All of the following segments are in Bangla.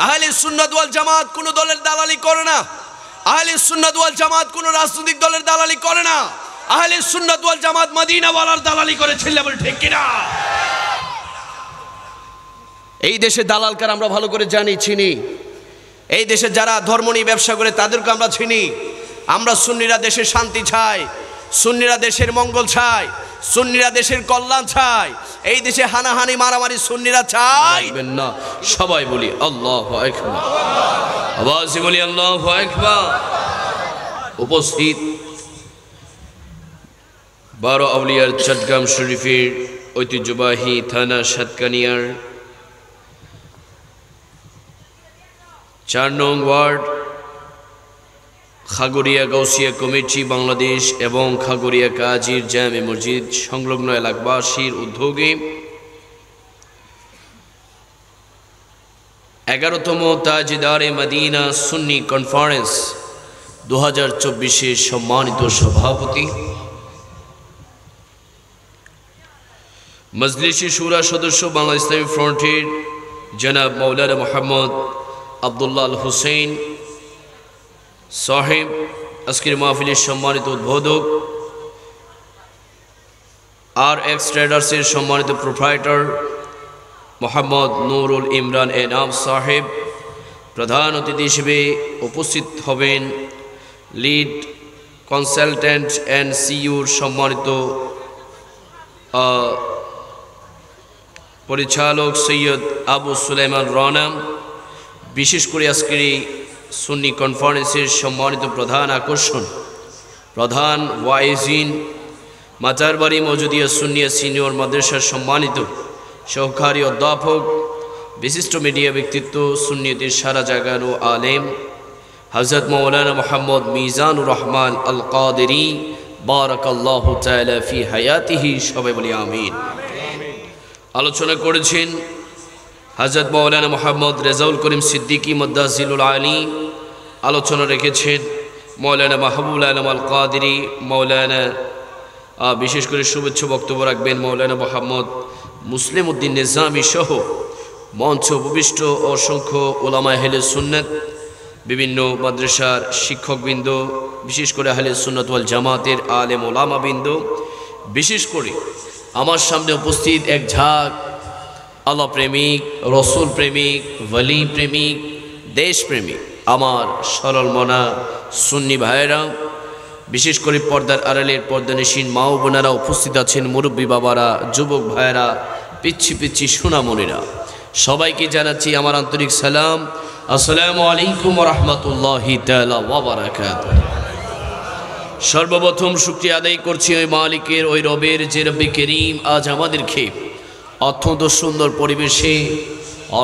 আহলে সুন্নাত ওয়াল জামাত কোনো দলের দালালি করে না। আহলে সুন্নাত ওয়াল জামাত কোনো রাজনৈতিক দলের দালালি করে না। আহলে সুন্নাত ওয়াল জামাত মদিনাওয়ালার দালালি করে, ছেলে বলে ঠিক কিনা? এই দেশে দালালকার আমরা ভালো করে জানি, চিনি। এই দেশে যারা ধর্ম নিয়ে ব্যবসা করে তাদেরকে আমরা চিনি। আমরা সুন্নিরা দেশের শান্তি চাই, সুন্নিরা দেশের মঙ্গল চাই, সুন্নিরা দেশের কল্যাণ চাই। এই দেশে হানাহানি মারামারি সুন্নিরা চাই না। সবাই বলি আল্লাহু আকবার, আওয়াজে বলি আল্লাহু আকবার। উপস্থিত 12 আউলিয়ার চট্টগ্রাম শরীফের ঐতিহ্যবাহী থানা সাতকানিয়ার 4 নং ওয়ার্ড খাগড়িয়া গাউসিয়া কমিটি বাংলাদেশ এবং খাগড়িয়া কাজীর জামে মসজিদ সংলগ্ন এলাকাবাসীর উদ্যোগে 11তম তাজদারে মদিনা সুন্নি কনফারেন্স 2024-এর সম্মানিত সভাপতি, মজলিসে শুরা সদস্য বাংলা ইসলামী ফ্রন্টের জনাব মৌলানা মোহাম্মদ আব্দুল্লাহ আল হুসেন সাহেব, আজকের মাহফিলের সম্মানিত উদ্বোধক, RX ট্রেডার্সের সম্মানিত প্রোপ্রাইটার মোহাম্মদ নুরুল ইমরান এনাম সাহেব, প্রধান অতিথি হিসেবে উপস্থিত হবেন লিড কনসালট্যান্ট NCUর সম্মানিত পরিচালক সৈয়দ আবু সুলাইমান রানা। বিশেষ করে আজকের এই সুন্নি কনফারেন্সের সম্মানিত প্রধান আকর্ষণ, প্রধান ওয়াইজিন মাজারবাড়ি মজুদিয়া সুন্নিয়া সিনিয়র মাদ্রাসার সম্মানিত সহকারী অধ্যাপক, বিশিষ্ট মিডিয়া ব্যক্তিত্ব, সুন্নিয়তের সারা জাগানো আলেম হযরত মাওলানা মোহাম্মদ মিজানুর রহমান আল কাদেরী বারাকাল্লাহু তাআলা ফি হায়াতিহি। সবাই বলি আমিন। আলোচনা করেছেন হযরত মাওলানা মোহাম্মদ রেজাউল করিম সিদ্দিকী মুদ্দাসিলুল আলী। আলোচনা রেখেছেন মাওলানা মাহবুবুল আলম আল কাদেরী। মাওলানা বিশেষ করে শুভেচ্ছা বক্তব্য রাখবেন মাওলানা মোহাম্মদ মুসলিম উদ্দিন নিজামী সহ মঞ্চ উপবিষ্ট অসংখ্য ওলামা আহলে সুন্নাত, বিভিন্ন মাদ্রাসার শিক্ষকবৃন্দ, বিশেষ করে আহলে সুন্নাত ওয়াল জামাতের আলেম ওলামাবৃন্দ, বিশেষ করে আমার সামনে উপস্থিত এক ঝাঁক আল্লাহ প্রেমিক, রসুল প্রেমিক, ওয়ালি প্রেমিক, দেশ প্রেমিক আমার সরল মনা সুন্নি ভাইয়েরা, বিশেষ করে পর্দার আড়ালের পর্দানিসীন মা ও বোনেরা উপস্থিত আছেন, মুরব্বী বাবারা, যুবক ভাইয়েরা, পিচ্ছি পিচ্ছি সোনামণিরা, সবাইকে জানাচ্ছি আমার আন্তরিক সালাম। আসসালামু আলাইকুম ওয়া রাহমাতুল্লাহি তাআলা ওয়া বারাকাতুহু। সর্বপ্রথম শুকরিয়া আদায় করছি ওই মালিকের, ওই রবের যে রব্বে করিম আজ আমাদেরকে অত্যন্ত সুন্দর পরিবেশে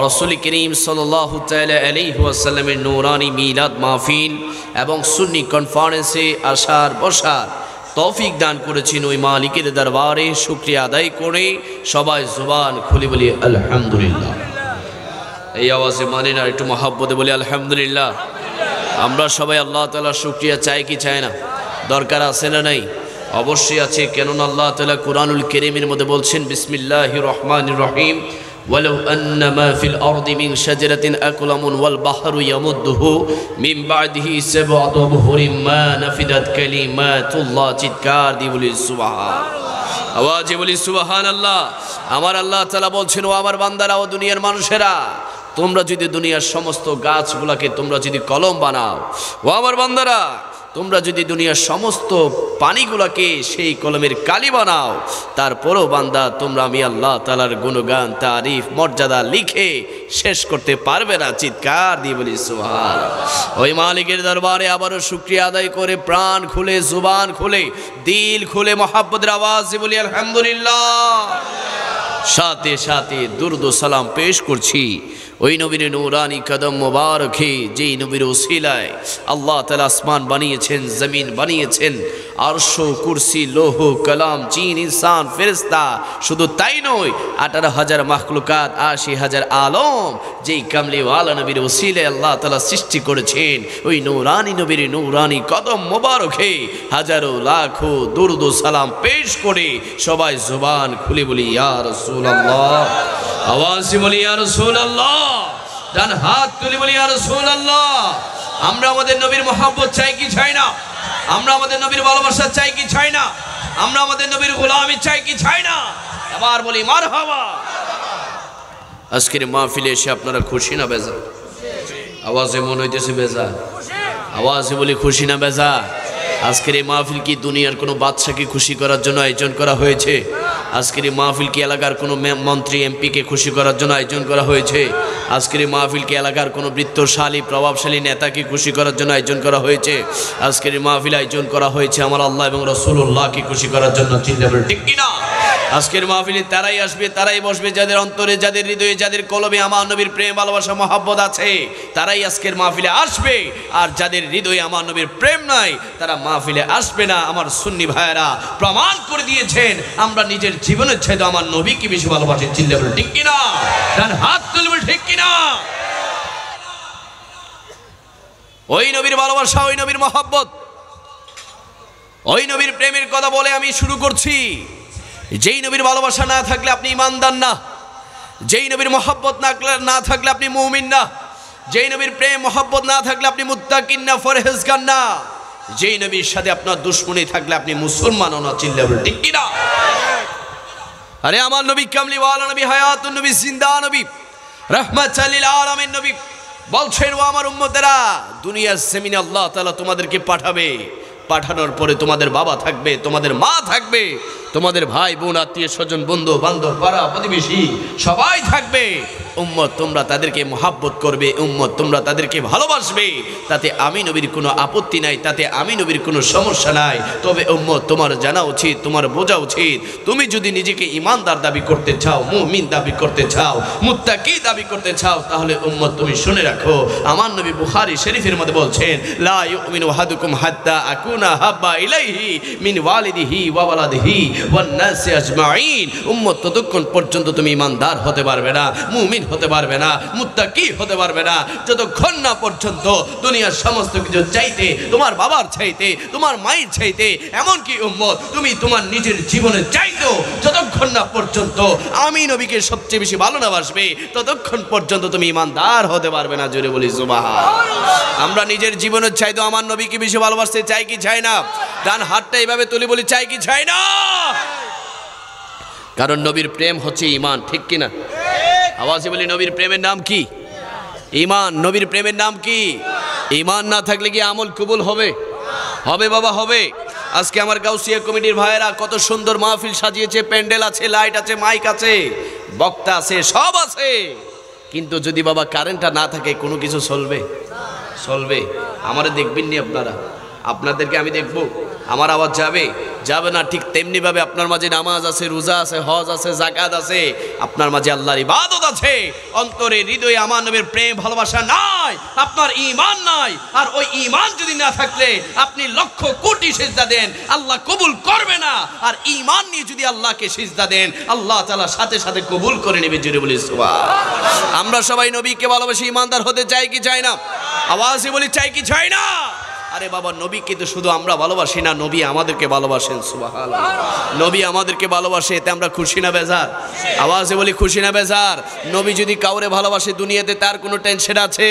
রাসূল করিম সাল্লাল্লাহু তাআলা আলাইহি ওয়াসাল্লামের নূরানি মিলাদ মাহফিল এবং সুন্নি কনফারেন্সে আসার বসার তৌফিক দান করেছেন। ওই মালিকের দরবারে শুকরিয়া আদায় করে সবাই জুবান খুলে বলি আলহামদুলিল্লাহ। এই আওয়াজে মানে না, একটু মহাব্বতে বলি আলহামদুলিল্লাহ। আমরা সবাই আল্লাহ তাআলার শুকরিয়া চাই কি চাই না? দরকার আছে না নাই? অবশ্যই আছে। কেননা আল্লাহ তাআলা কুরআনুল কারীমের মধ্যে বলছেন বিসমিল্লাহির রহমানির রহিম, ওয়ালাউ আন্না মা ফিল আরদি মিন শাজারাতিন আকলামুন ওয়াল বাহরু ইয়ামুদ্দুহু মিন বা'দিহি সাব'আতু আবহুরিন মা নাফিদাত কালিমাতুল্লাহ। চিৎকার দিয়ে বলি সুবহানাল্লাহ, আওয়াজে বলি সুবহানাল্লাহ। আমার আল্লাহ তাআলা বলছেন, ও আমার বান্দারা, ও দুনিয়ার মানুষেরা, তোমরা যদি দুনিয়ার সমস্ত গাছগুলোকে তোমরা যদি কলম বানাও, ও আমার বান্দারা, তোমরা যদি দুনিয়ার সমস্ত পানিগুলোকে সেই কলমের কালি বানাও, তারপরও বান্দা তোমরা আমি আল্লাহ তাআলার গুণগান, তারিফ, মর্যাদা লিখে শেষ করতে পারবে না। চিৎকার দিয়ে বলি সুবহানাল্লাহ। ওই মালিকের দরবারে আবারও শুকরিয়া আদায় করে প্রাণ খুলে, জুবান খুলে, দিল খুলে মহাব্বতের আওয়াজে বলি আলহামদুলিল্লাহ। সাথে সাথে দুরুদ ও সালাম পেশ করছি ওই নবীর নূরানি কদম মোবারকে, যেই নবীর ওসিলায় আল্লাহ তাআলা আসমান বানিয়েছেন, জমিন বানিয়েছেন, আরশ, কুরসি, লৌহ কলম, জিন, ইনসান, ফেরেশতা। শুধু তাই নয়, 18,000 মাখলুকাত, 80,000 আলম, যেই কামলিওয়ালা নবীর ওসিলায় আল্লাহ তাআলা সৃষ্টি করেছেন। ওই নূরানি নবীর নূরানি কদম মোবারকে হাজারো লাখো দুরুদ ও সালাম পেশ করে সবাই জবান খুলে বলি ইয়া রাসূলুল্লাহ। আওয়াজে বলি ইয়া রাসূলুল্লাহ। ডান হাত তুলে বলি ইয়া রাসূলুল্লাহ। আমরা আমাদের নবীর মহব্বত চাই কি চাই না? আমরা আমাদের নবীর ভালোবাসা চাই কি চাই না? আমরা আমাদের নবীর গোলামি চাই কি চাই না? এবার বলি মারহাবা। আজকের মাহফিলে এসে আপনারা খুশি না বেজার? আওয়াজে মনে হইতেছে বেজার। আওয়াজে বলি খুশি না বেজার? আজকের এই মাহফিল কি দুনিয়ার কোনো বাদশাকে খুশি করার জন্য আয়োজন করা হয়েছে? আজকের এই মাহফিল কি এলাকার কোনো মন্ত্রী এমপিকে খুশি করার জন্য আয়োজন করা হয়েছে? আজকের এই মাহফিল কি এলাকার কোনো বৃত্তশালী প্রভাবশালী নেতাকে খুশি করার জন্য আয়োজন করা হয়েছে? আজকের এই মাহফিল আয়োজন করা হয়েছে আমার আল্লাহ এবং রাসূলুল্লাহকে খুশি করার জন্য। চিন্তা করে ঠিক কিনা? আজকের মাহফিলে তারাই আসবে, তারাই বসবে যাদের অন্তরে, যাদের হৃদয়ে, যাদের কলবে আমার নবীর প্রেম ভালোবাসা মহব্বত আছে, তারাই আজকের মাহফিলে আসবে। আর যাদের হৃদয়ে আমার নবীর প্রেম নাই তারা মাহফিলে আসবে না। আমার সুন্নি ভাইয়েরা প্রমাণ করে দিয়েছেন আমরা নিজের জীবনের চাইতে আমার নবীকে বেশি ভালোবাসি। চিল্লা বলে ঠিক কিনা? ডান হাত তুলবে ঠিক কিনা? ওই নবীর ভালোবাসা, ওই নবীর মহব্বত, ওই নবীর প্রেমের কথা বলে আমি শুরু করছি। যেই নবীর ভালোবাসা না থাকলে আপনি ঈমানদার না, যেই নবীর মহব্বত না থাকলে আপনি মুমিন না, যেই নবীর প্রেম মহব্বত না থাকলে আপনি মুত্তাকিন না, ফরহেজগার না, যেই নবীর সাথে আপনার দুশমনী থাকলে আপনি মুসলমানও না। চিল্লা বলে ঠিক কিনা? আরে আমার নবী কামলিওয়ালা নবী, হায়াতুন নবী, জিন্দা নবী, রাহমাতাল লিল আলামিন নবী বলছেন, ও আমার উম্মতেরা, দুনিয়ার জমিনে আল্লাহ তাআলা তোমাদেরকে পাঠাবে। পাঠানোর পরে তোমাদের বাবা থাকবে, তোমাদের মা থাকবে, তোমাদের ভাই বোন, আত্মীয় স্বজন, বন্ধু বান্ধব, পাড়া প্রতিবেশী সবাই থাকবে। উম্মত তোমরা তাদেরকে মহাব্বত করবে, উম্মত তোমরা তাদেরকে ভালোবাসবে। তাতে আমি নবীর কোনো আপত্তি নাই, তাতে আমি নবীর কোনো সমস্যা নাই। তবে উম্মত তোমার জানা উচিত, তোমার বোঝা উচিত, তুমি যদি নিজেকে ইমানদার দাবি করতে চাও, মুমিন দাবি করতে চাও, মুত্তাকি দাবি করতে চাও, তাহলে উম্মত তুমি শুনে রাখো, আমার নবী বুখারী শরীফের মধ্যে বলছেন, লা ইউমিনু আহাদুকুম হাত্তা আকুনা হাব্বা ইলাইহি মিন ওয়ালিদিহি ওয়া ওয়ালাদিহি ওয়ান নাসি আজমাইন। উম্মত ততক্ষণ পর্যন্ত তুমি ইমানদার হতে পারবে না, মুমিন হতে পারবে না, মুত্তাকি হতে পারবে না, যতক্ষণ না পর্যন্ত দুনিয়ার সমস্ত কিছু চাইতে, তোমার বাবার চাইতে, তোমার মায়ের চাইতে, এমনকি উম্মত তুমি তোমার নিজের জীবনে চাইতো, যতক্ষণ না পর্যন্ত আমি নবীকে সবচেয়ে বেশি ভালো না বাসবে, ততক্ষণ পর্যন্ত তুমি ইমানদার হতে পারবে না। জোরে বলি সুবহানাল্লাহ। আমরা নিজের জীবনের চাইতো আমার নবীকে বেশি ভালোবাসতে চাই কি চাই না? ডান হাতটা এইভাবে তুলে বলি চাই কি চাই না? কারণ নবীর প্রেম হচ্ছে ঈমান, ঠিক কিনা? আওয়াজে বলি নবীর প্রেমের নাম কি? ঈমান। নবীর প্রেমের নাম কি? ঈমান না থাকলে কি আমল কবুল হবে? হবে বাবা, হবে। আজকে আমার গাউসিয়া কমিটির ভাইয়েরা কত সুন্দর মাহফিল সাজিয়েছে, প্যান্ডেল আছে, লাইট আছে, মাইক আছে, বক্তা আছে, সব আছে, কিন্তু যদি বাবা কারেন্টটা না থাকে কোনো কিছু চলবে? চলবে? আমারে দেখবেন নি আপনারা? আপনাদেরকে আমি দেখবো? আমার আওয়াজ যাবে? যাবে না। ঠিক তেমনি ভাবে আপনার মাঝে নামাজ আছে, রোজা আছে, হজ আছে, যাকাত আছে, আপনার মাঝে আল্লাহর ইবাদত আছে, অন্তরে হৃদয়ে আমার নবীর প্রেম ভালোবাসা নাই, আপনার ঈমান নাই। আর ওই ঈমান যদি না থাকলে আপনি লক্ষ কোটি সিজদা দেন, আল্লাহ কবুল করবে না। আর ঈমান নিয়ে যদি আল্লাহকে সিজদা দেন, আল্লাহ তাআলা সাথে সাথে কবুল করে নেবে। জোরে বলি সুবহানাল্লাহ। আমরা সবাই নবীকে ভালোবাসি, ঈমানদার হতে চাই কি চাই না? আওয়াজে বলি চাই কি চাই না? আরে বাবা, নবীকে তো শুধু আমরা ভালোবাসি না, নবী আমাদেরকে ভালোবাসেন। সুবহানাল্লাহ। নবী আমাদেরকে ভালোবাসে, এতে আমরা খুশি না বেজার? আওয়াজে বলি খুশি না বেজার? নবী যদি কাউরে ভালোবাসে, দুনিয়াতে তার কোনো টেনশন আছে,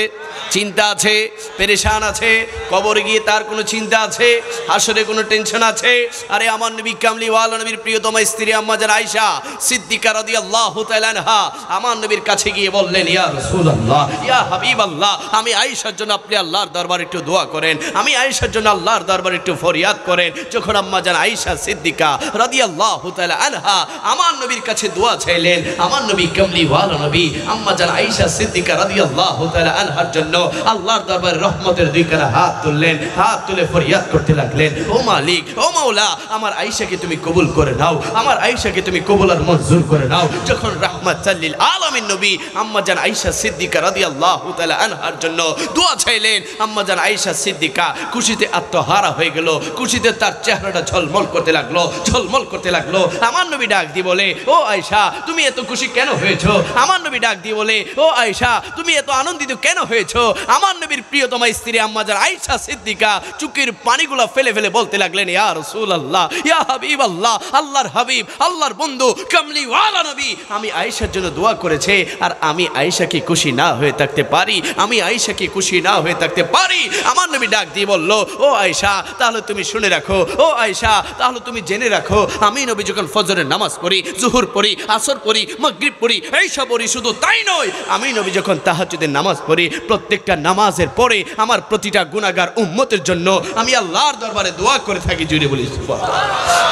চিন্তা আছে, পেরেশান আছে? কবরে গিয়ে তার কোনো চিন্তা আছে? হাসরে কোনো টেনশন আছে? আরে আমার নবী কামলিওয়ালা নবীর প্রিয়তমা স্ত্রী আম্মা জান আয়েশা সিদ্দিকা রাদিয়াল্লাহু তাআলা আনহা আমার নবীর কাছে গিয়ে বললেন, ইয়া রাসূলুল্লাহ, ইয়া হাবিবাল্লাহ, আমি আয়েশার জন্য আপনি আল্লাহর দরবারে একটু দোয়া করেন, আমি আয়েশার জন্য আল্লাহর দরবারে একটু ফরিয়াদ করেন। যখন আম্মা জান আয়েশা সিদ্দিকা রাদিয়াল্লাহু তাআলা আনহা আমার নবীর কাছে দোয়া চাইলেন, আমার নবী কামলিওয়ালা নবী আম্মা জান আয়েশা সিদ্দিকা রাদিয়াল্লাহু তাআলা আনহার জন্য আল্লাহর দরবারে রহমতের দুই কানা হাত তুললেন, হাত তুলে ফরিয়াদ করতে লাগলেন, ও মালিক, ও মাওলা, আমার আয়েশাকে তুমি কবুল করে নাও, আমার আয়েশাকে তুমি কবুল আর মঞ্জুর করে নাও। যখন রাহমাতাল লিল আলামিন নবী আম্মা জান আয়েশা সিদ্দিকা রাদিয়াল্লাহু তাআলা আনহার জন্য দোয়া চাইলেন, আম্মা জান আয়েশা সিদ্দিকা খুশিতে আত্মহারা হয়ে গেল, খুশিতে তার চেহারাটা ঝলমল করতে লাগলো, ঝলমল করতে লাগলো। আমার নবী ডাক দিয়ে বলে, ও আয়েশা তুমি এত খুশি কেন হয়েছো? আমার নবী ডাক দিয়ে বলে, ও আয়েশা তুমি এত আনন্দিত কেন হয়েছো? আমার নবীর প্রিয়তমা স্ত্রী আম্মাজান আয়েশা সিদ্দিকা চুকির পানিগুলো ফেলে ফেলে বলতে লাগলেন, ইয়া রাসূলুল্লাহ, ইয়া হাবিবাল্লাহ, আল্লাহর হাবিব, আল্লাহর বন্ধু, কামলিওয়ালা নবী, আমি আয়েশার জন্য দোয়া করেছে, আর আমি আয়েশাকে খুশি না হয়ে থাকতে পারি? আমি আয়েশাকে খুশি না হয়ে থাকতে পারি? আমার নবী ডাক দিয়ে বলল, ও আয়েশা তাহলে তুমি শুনে রাখো, ও আয়েশা তাহলে তুমি জেনে রাখো, আমি নবী যখন ফজরের নামাজ পড়ি, জোহর পড়ি, আসর পড়ি, মাগরিব পড়ি, এইসব পড়ি, শুধু তাই নয়, আমি নবী যখন তাহাজ্জুদের নামাজ পড়ি, প্রত্যেকটা নামাজের পরে আমার প্রতিটা গুনাহগার উম্মতের জন্য আমি আল্লাহর দরবারে দোয়া করে থাকি। জুড়ে বলি সুবহানাল্লাহ,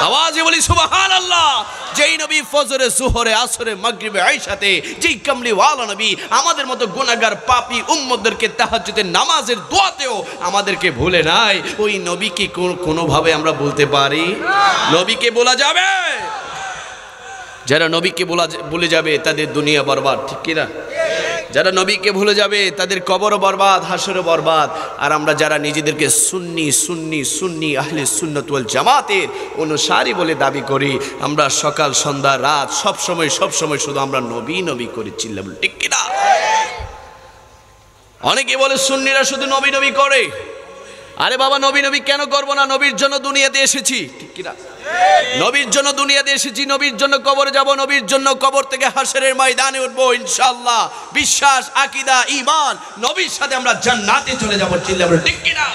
আওয়াজে বলি সুবহানাল্লাহ। যেই নবী ফজরে, জোহরে, আসরে, মাগরিবে, আয়েশাতে, যেই কামলিওয়ালা নবী আমাদের মতো গুনাহগার পাপী উম্মতদেরকে তাহাজ্জুদের নামাজের দোয়াতেও আমাদেরকে ভুলে নাই, ওই নবীকে কোনোভাবে আমরা বলতে পারি? নবীকে বলা যাবে? যারা নবীকে ভুলে যাবে তাদের দুনিয়া বরবাদ, ঠিক কিনা? যারা নবীকে ভুলে যাবে তাদের কবরও বরবাদ, হাসরও বরবাদ। আর আমরা যারা নিজেদেরকে সুন্নি সুন্নি সুন্নি আহলে সুন্নাত ওয়াল জামাতের অনুসারী বলে দাবি করি, আমরা সকাল সন্ধ্যা রাত সব সময় শুধু আমরা নবী নবী করে চিল্লাবো, ঠিক কিনা? অনেকে বলে সুন্নিরা শুধু নবী নবী করে। আরে বাবা, নবী নবী কেন করবো না? নবীর জন্য দুনিয়াতে এসেছি, ঠিক কিনা? নবীর জন্য দুনিয়াতে এসেছি, নবীর জন্য কবরে যাব, নবীর জন্য কবর থেকে হাসরের ময়দানে উঠবো ইনশাআল্লাহ। বিশ্বাস, আকীদা, ঈমান, নবীর সাথে আমরা জান্নাতে চলে যাব, চিল্লাবো, ঠিক কিনা?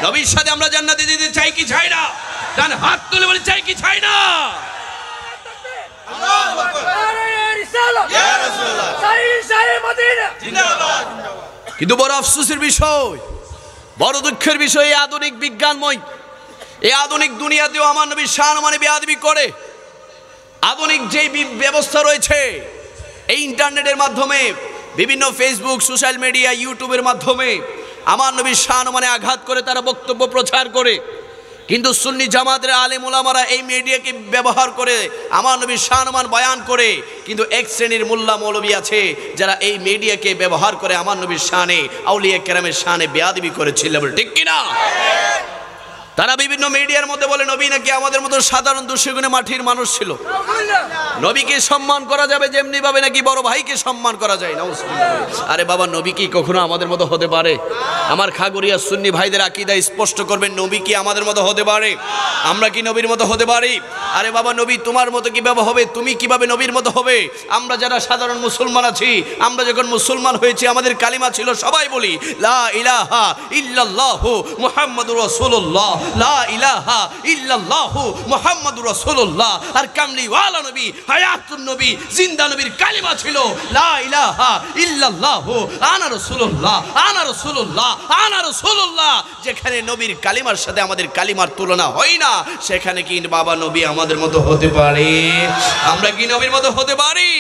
নবীর সাথে আমরা জান্নাতে যেতে চাই কি চাই না? ডান হাত তুলে বলি, চাই কি চাই না? আল্লাহু আকবার, ইয়া রাসূলুল্লাহ, জিন্দাবাদ। কিন্তু বড় আফসোসের বিষয়, বড় দুঃখের বিষয়, এই আধুনিক বিজ্ঞানময়, এই আধুনিক দুনিয়াতেও আমার নবীর শান-ও-মানে বেয়াদবি করে। আধুনিক যেই ব্যবস্থা রয়েছে, এই ইন্টারনেটের মাধ্যমে, বিভিন্ন ফেসবুক, সোশ্যাল মিডিয়া, ইউটিউবের মাধ্যমে আমার নবীর শান-ও-মানে আঘাত করে তারা বক্তব্য প্রচার করে। কিন্তু সুন্নি জামাতের আলেম ওলামারা এই মিডিয়াকে ব্যবহার করে আমার নবীর শান-ও-মান বয়ান করে। কিন্তু এক শ্রেণীর মোল্লা মৌলবী আছে যারা এই মিডিয়াকে ব্যবহার করে আমার নবীর শানে, আউলিয়া কেরামের শানে বেয়াদবি করেছিল, ঠিক কিনা? তারা বিভিন্ন মিডিয়ার মধ্যে বলে নবী নাকি আমাদের মতো সাধারণ দুঃশগুণে মাটির মানুষ ছিল। নবীকে সম্মান করা যাবে যেমনি ভাবে নাকি বড় ভাইকে সম্মান করা যায় না। আরে বাবা, নবী কি কখনো আমাদের মতো হতে পারে? আমার খাগড়িয়া সুন্নি ভাইদের আকীদা স্পষ্ট করবেন, নবী কি আমাদের মতো হতে পারে? আমরা কি নবীর মতো হতে পারি? আরে বাবা, নবী তোমার মতো কিভাবে হবে? তুমি কিভাবে নবীর মতো হবে? আমরা যারা সাধারণ মুসলমান আছি, আমরা যখন মুসলমান হয়েছি আমাদের কালিমা ছিল, সবাই বলি লা ইলাহা ইল্লাল্লাহু মুহাম্মাদুর রাসূলুল্লাহ, লা ইলাহা ইল্লাল্লাহু মুহাম্মাদুর রাসূলুল্লাহ। আর কামলিওয়ালা নবী, হায়াতুন নবী, জিন্দা নবীর কালিমা ছিল লা ইলাহা ইল্লাল্লাহু আনা রাসূলুল্লাহ, আনা রাসূলুল্লাহ, আনা রাসূলুল্লাহ। যেখানে নবীর কালিমার সাথে আমাদের কালিমার তুলনা হয় না, সেখানে কি বাবা নবী আমাদের মতো হতে পারে? আমরা কি নবীর মতো হতে পারি?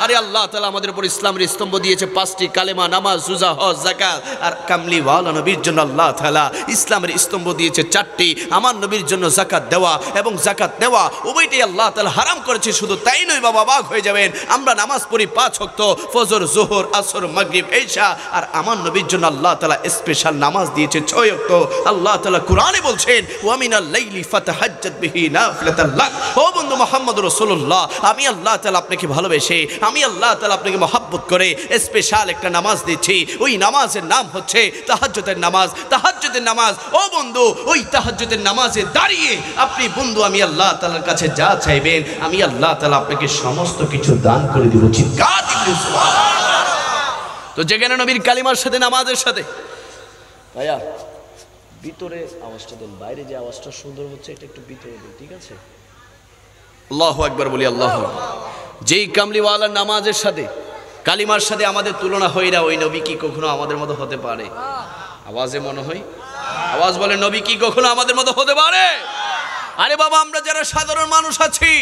আরে আল্লাহ তাআলা আমাদের উপর ইসলামের স্তম্ভ দিয়েছে 5টি, কালেমা, নামাজ, রোজা, হজ, যাকাত। আর কামলিওয়ালা নবীর জন্য আল্লাহ তাআলা ইসলামের স্তম্ভ দিয়েছে 4টি। আমার নবীর জন্য যাকাত দেওয়া এবং যাকাত নেওয়া উভয়টাই আল্লাহ তাআলা হারাম করেছে। শুধু তাই নয় বাবা, অবাক হয়ে যাবেন, আমরা নামাজ পড়ি 5 ওয়াক্ত, ফজর, যোহর, আসর, মাগরিব, ঈশা। আর আমার নবীর জন্য আল্লাহ তাআলা স্পেশাল নামাজ দিয়েছে 6 ওয়াক্ত। আল্লাহ তাআলা কোরআনে বলছেন, ওয়া মিনাল লাইলি ফাতাহাজ্জাদ বিহি নাফিলাতাল লাক। ও বন্ধু মুহাম্মদুর রাসূলুল্লাহ, আমি আল্লাহ তাআলা আপনাকে ভালোবেসে, আমি আল্লাহ তাআলা আপনাকে মহব্বত করে স্পেশাল একটা নামাজ দিচ্ছি। ওই নামাজের নাম হচ্ছে তাহাজ্জুদের নামাজ। তাহাজ্জুদের নামাজ, ও বন্ধু, ওই তাহাজ্জুদের নামাজে দাঁড়িয়ে আপনি বন্ধু আমি আল্লাহ তাআলার কাছে যা চাইবেন, আমি আল্লাহ তাআলা আপনাকে সমস্ত কিছু দান করে দিব। চিৎকার দিবেন সুবহানাল্লাহ। তো যেখানে নবীর কালিমার সাথে নামাজের সাথে, ভাইয়া ভিতরে আওয়াজটা দেন, বাইরে যে আওয়াজটা সুন্দর হচ্ছে এটা একটু ভিতরে দেন, ঠিক আছে? আল্লাহু আকবার বলি, আল্লাহু আকবার। যেই কামলিওয়ালার নামাজের সাথে, কালিমার সাথে আমাদের তুলনা হয় না, ওই নবী কি কখনো আমাদের মতো হতে পারে? আওয়াজে মনে হয়, আওয়াজ বলে, নবী কি কখনো আমাদের মতো হতে পারে? আরে বাবা, আমরা যারা সাধারণ মানুষ আছি,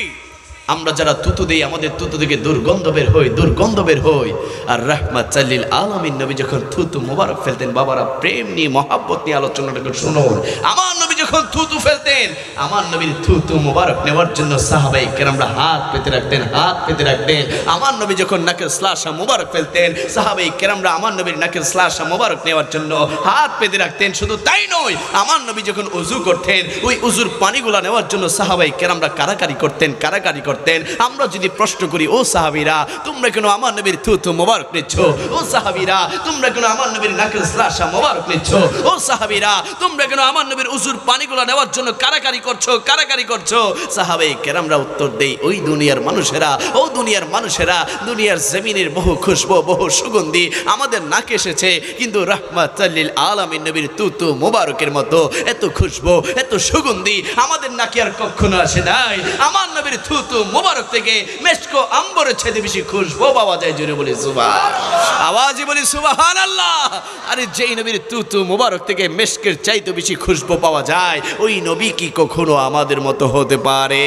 আমরা যারা তুতু দেই, আমাদের তুতু থেকে দুর্গন্ধ বের হয়, দুর্গন্ধ বের হয়। আর রাহমাতুল লিল আলামিন নবী যখন থুতু মোবারক ফেলতেন, বাবারা প্রেম নিয়ে, মহব্বত নিয়ে আলোচনাটাকে শুনুন। আমার নবী যখন যখন থুতু ফেলতেন আমার নবীর থুতু মোবারক নেওয়ার জন্য সাহাবায়ে কেরামরা হাত পেতে রাখতেন, হাত পেতে রাখতেন। আমার নবী যখন নাকের শ্লাসা মোবারক ফেলতেন সাহাবায়ে কেরামরা আমার নবীর নাকের শ্লাসা মোবারক নেওয়ার জন্য হাত পেতে রাখতেন। শুধু তাই নয়, আমার নবী যখন উযু করতেন ওই উযুর পানিগুলা নেওয়ার জন্য সাহাবায়ে কেরামরা কারাকারি করতেন, কারাকারি করতেন। আমরা যদি প্রশ্ন করি, ও সাহাবীরা তোমরা কেন আমার নবীর থুতু মোবারক নিচ্ছ? ও সাহাবীরা তোমরা কেন আমার নবীর নাকের শ্লাসা মোবারক নিচ্ছ? ও সাহাবীরা তোমরা কেন আমার নবীর উযুর পানিগুলা নেওয়ার জন্য কারাকারি করছো, কারাকারি করছো? সাহাবায়ে কেরামরা উত্তর দেই, ওই দুনিয়ার মানুষেরা, ও দুনিয়ার মানুষেরা, দুনিয়ার জমিনের বহু খুশবু, বহু সুগন্ধি আমাদের নাকে এসেছে, কিন্তু রাহমাতাল লিল আলামিন নবীর থুতু মোবারকের মতো এত খুশবু, এত সুগন্ধি আমাদের নাকে আর কখনো আসে নাই। আমার নবীর থুতু মোবারক থেকে মেশকো আম্বরের চাইতে বেশি খুশবু পাওয়া যায়। জোরে বলি সুবহান, আওয়াজে বলি সুবহানাল্লাহ। আরে যেই নবীর থুতু মোবারক থেকে মেশকের চাইতে বেশি খুশবু পাওয়া যায়, ওই নবী কি কখনো আমাদের মতো হতে পারে?